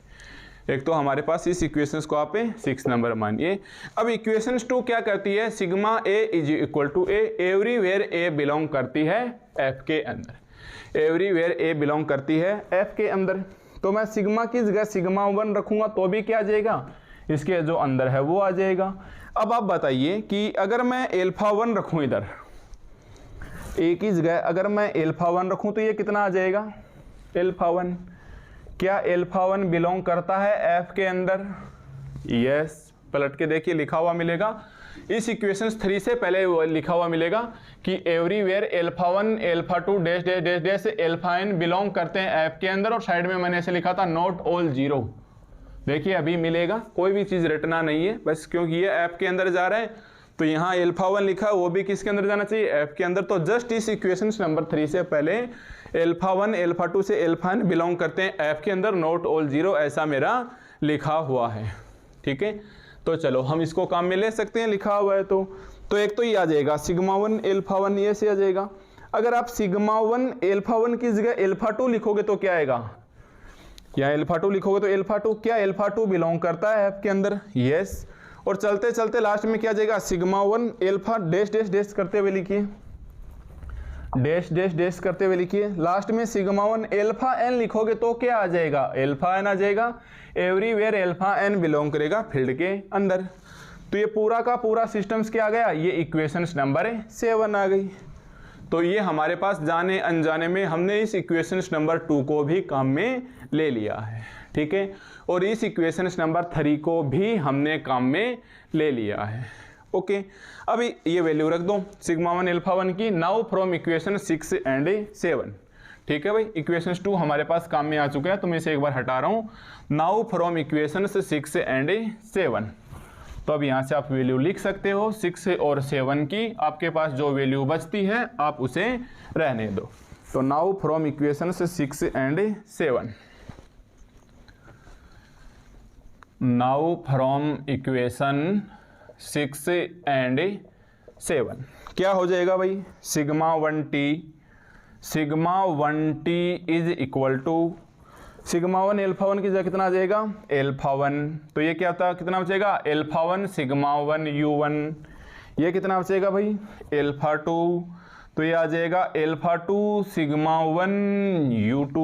एक तो हमारे पास इस इक्वेशंस को आप 6 नंबर मानिए। अब इक्वेशंस 2 क्या कहती है? Sigma a is equal to A everywhere A belong करती है एफ के अंदर, एवरीवेयर ए बिलोंग करती है एफ के अंदर। तो मैं सिग्मा की जगह सिग्मा 1 रखूंगा तो भी क्या आ जाएगा? इसके जो अंदर है वो आ जाएगा। अब आप बताइए कि अगर मैं एल्फा 1 रखूं इधर, ए की जगह अगर मैं एल्फा 1 रखूं तो ये कितना आ जाएगा? एल्फा 1। क्या एल्फा 1 बिलोंग करता है एफ के अंदर? यस, पलट के देखिए लिखा हुआ मिलेगा इस इक्वेशंस 3 से पहले लिखा हुआ मिलेगा कि everywhere alpha 1 alpha 2 dash dash dash dash alpha n belong करते हैं एफ के अंदर, और साइड में मैंने ऐसे लिखा था नॉट ऑल 0। देखिए अभी मिलेगा, कोई भी चीज़ रटना नहीं है, बस क्योंकि ये ऐप के अंदर जा रहा है तो यहाँ एल्फा 1 लिखा है, वो भी किसके अंदर जाना चाहिए? ऐप के अंदर। तो जस्ट इस इक्वेशन नंबर 3 से पहले एल्फा 1 एल्फा 2 से एल्फा n बिलोंग करते हैं ऐप के अंदर, नॉट ऑल 0 ऐसा मेरा लिखा हुआ है, ठीक है। तो चलो हम इसको काम में ले सकते हैं, लिखा हुआ है तो एक तो ये आ जाएगा सिग्मा 1 एल्फा 1 ये से आ जाएगा। अगर आप सिग्मा 1 एल्फा 1 की जगह एल्फा 2 लिखोगे तो क्या आएगा, या एल्फा 2 लिखोगे तो एल्फा 2, क्या एल्फा 2 बिलोंग करता है आपके अंदर, यस। और चलते चलते लास्ट में क्या आ जाएगा, sigma 1 alpha dash dash dash करते हुए लिखिए, डैश डैश डैश करते हुए लिखिए, लास्ट में सिग्मा 1 एल्फा एन लिखोगे तो क्या आ जाएगा, एल्फा एन आ जाएगा। एवरीवेयर एल्फा एन बिलोंग करेगा फील्ड के अंदर। तो ये पूरा का पूरा सिस्टम्स क्या आ गया, ये इक्वेशंस नंबर 7 आ गई। तो ये हमारे पास जाने अनजाने में हमने इस इक्वेशंस नंबर 2 को भी काम में ले लिया है, ठीक है। और इस इक्वेशंस नंबर 3 को भी हमने काम में ले लिया है, ओके। अभी ये वैल्यू रख दो सिग्मा 1 एल्फा 1 की। नाउ फ्रॉम इक्वेशन 6 एंड 7, ठीक है भाई। इक्वेशन 2 हमारे पास काम में आ चुका है तो मैं इसे एक बार हटा रहा हूँ। नाउ फ्रॉम इक्वेशन 6 एंड 7, तो अब यहाँ से आप वैल्यू लिख सकते हो 6 और 7 की। आपके पास जो वैल्यू बचती है आप उसे रहने दो। तो now from equation 6 and 7, now from equation 6 and 7 क्या हो जाएगा भाई, sigma 1t is equal to sigma 1 alpha 1 की जगह कितना आ जाएगा, एल्फा 1। तो ये क्या होता है, कितना बचेगा, एल्फा 1 सिग्मा 1 u1। ये कितना बचेगा भाई, एल्फा 2। तो ये आ जाएगा alpha 2 sigma 1 u2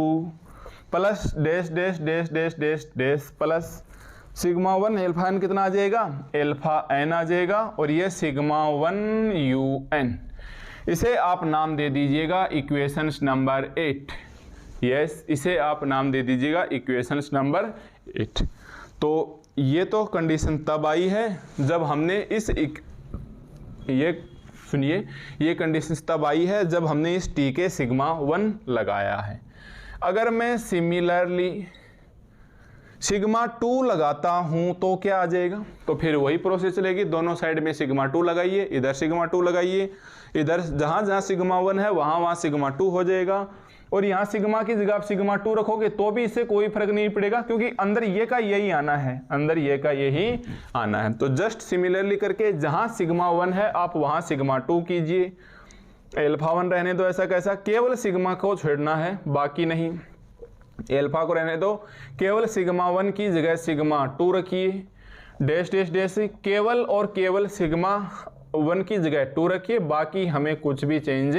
plus dash dash dash dash dash dash plus sigma 1 alpha n कितना आ जाएगा, एल्फा एन आ जाएगा। और ये सिग्मा 1 un, इसे आप नाम दे दीजिएगा इक्वेशंस नंबर 8, यस, इसे आप नाम दे दीजिएगा इक्वेशंस नंबर 8। तो ये तो कंडीशन तब आई है जब हमने ये सुनिए, ये कंडीशन तब आई है जब हमने इस टी के सिग्मा 1 लगाया है। अगर मैं सिमिलरली सिग्मा 2 लगाता हूं तो क्या आ जाएगा, तो फिर वही प्रोसेस चलेगी। दोनों साइड में सिग्मा 2 लगाइए, इधर सिग्मा 2 लगाइए, इधर जहां जहां सिग्मा 1 है वहां वहां सिग्मा 2 हो जाएगा। और यहाँ सिग्मा की जगह आप सिग्मा 2 रखोगे तो भी इससे कोई फर्क नहीं पड़ेगा, क्योंकि अंदर ये का यही आना है, अंदर ये का यही आना है। तो जस्ट सिमिलरली करके जहां सिग्मा 1 है आप वहां सिग्मा 2 कीजिए, एल्फा 1 रहने दो ऐसा कैसा, केवल सिग्मा को छोड़ना है बाकी नहीं, एल्फा को रहने दो, केवल सिग्मा 1 की जगह सिग्मा 2 रखिए, डैश डैश डैश केवल और केवल सिग्मा 1 की जगह 2 रखिए, बाकी हमें कुछ भी चेंज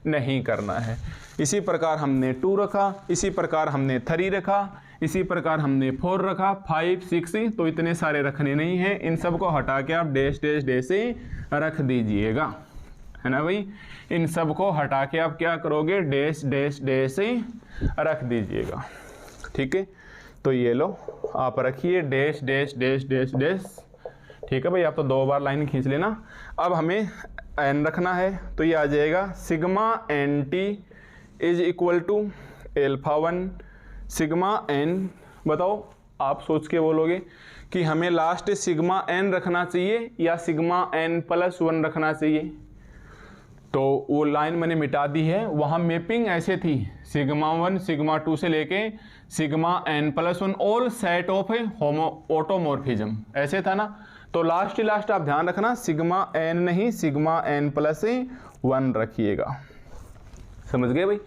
नहीं करना है। इसी प्रकार हमने 2 रखा, इसी प्रकार हमने 3 रखा, इसी प्रकार हमने 4 रखा, 5 6, तो इतने सारे रखने नहीं हैं। इन सब को हटा के आप डैश डैश डैश रख दीजिएगा, है ना भाई। इन सब को हटा के आप क्या करोगे, डैश डैश डैश रख दीजिएगा, ठीक है। तो ये लो आप रखिए dash dash dash dash dash, ठीक है भाई। आप तो 2 बार लाइन खींच लेना। अब हमें एन रखना है, तो ये आ जाएगा sigma n t is equal to alpha 1 sigma n. बताओ, आप सोच के बोलोगे कि हमें लास्ट सिग्मा एन रखना चाहिए या सिग्मा एन प्लस 1 रखना चाहिए। तो वो लाइन मैंने मिटा दी है, वहाँ मैपिंग ऐसे थी सिग्मा 1 सिग्मा 2 से लेके sigma N plus 1 all set of automorphism ऐसे था ना। तो लास्ट आप ध्यान रखना सिग्मा एन नहीं सिग्मा एन प्लस 1 रखिएगा, समझ गए भाई।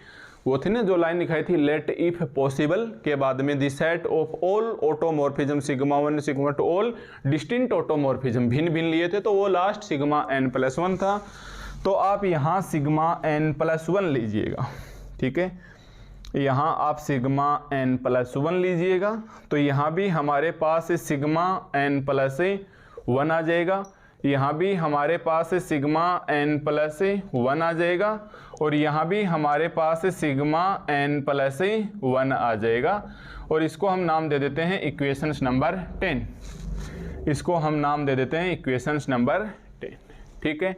वो थी ना जो लाइन लिखाई थी, लेट इफ पॉसिबल के बाद में the set of all automorphism sigma 1 sigma 2 all distinct automorphism भिन्न भिन्न लिए थे, तो वो लास्ट सिग्मा एन प्लस 1 था। तो आप यहाँ सिग्मा एन प्लस 1 लीजिएगा, ठीक है। यहाँ आप सिग्मा एन प्लस 1 लीजिएगा, तो यहाँ भी हमारे पास सिग्मा एन प्लस 1 आ जाएगा, यहाँ भी हमारे पास सिग्मा एन प्लस 1 आ जाएगा, और यहाँ भी हमारे पास सिग्मा एन प्लस 1 आ जाएगा। और इसको हम नाम दे देते हैं इक्वेशंस नंबर 10, इसको हम नाम दे देते हैं इक्वेशंस नंबर 10, ठीक है।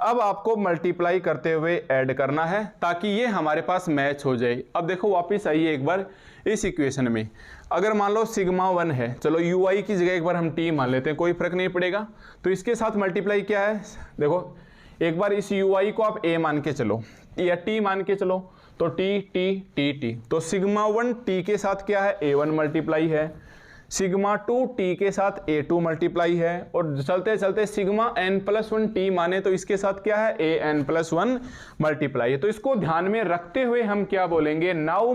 अब आपको मल्टीप्लाई करते हुए ऐड करना है ताकि ये हमारे पास मैच हो जाए। अब देखो वापस आइए एक बार इस इक्वेशन में, अगर मान लो सिग्मा 1 है, चलो यू आई की जगह एक बार हम टी मान लेते हैं, कोई फर्क नहीं पड़ेगा। तो इसके साथ मल्टीप्लाई क्या है, देखो एक बार इस यू आई को आप ए मान के चलो या टी मान के चलो, तो टी टी टी टी, तो सिग्मा 1 टी के साथ क्या है A1 मल्टीप्लाई है, सिग्मा 2 टी के साथ A2 मल्टीप्लाई है, और चलते चलते सिग्मा n+1 टी माने तो इसके साथ क्या है an+1 मल्टीप्लाई है। तो इसको ध्यान में रखते हुए हम क्या बोलेंगे, नाउ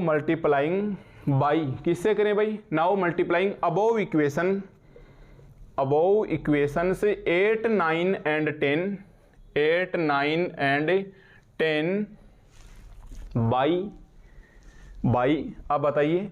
मल्टीप्लाइंग बाई, किससे करें भाई, नाउ मल्टीप्लाइंग अबोव इक्वेशन से 8, 9 एंड 10 बाई, अब बताइए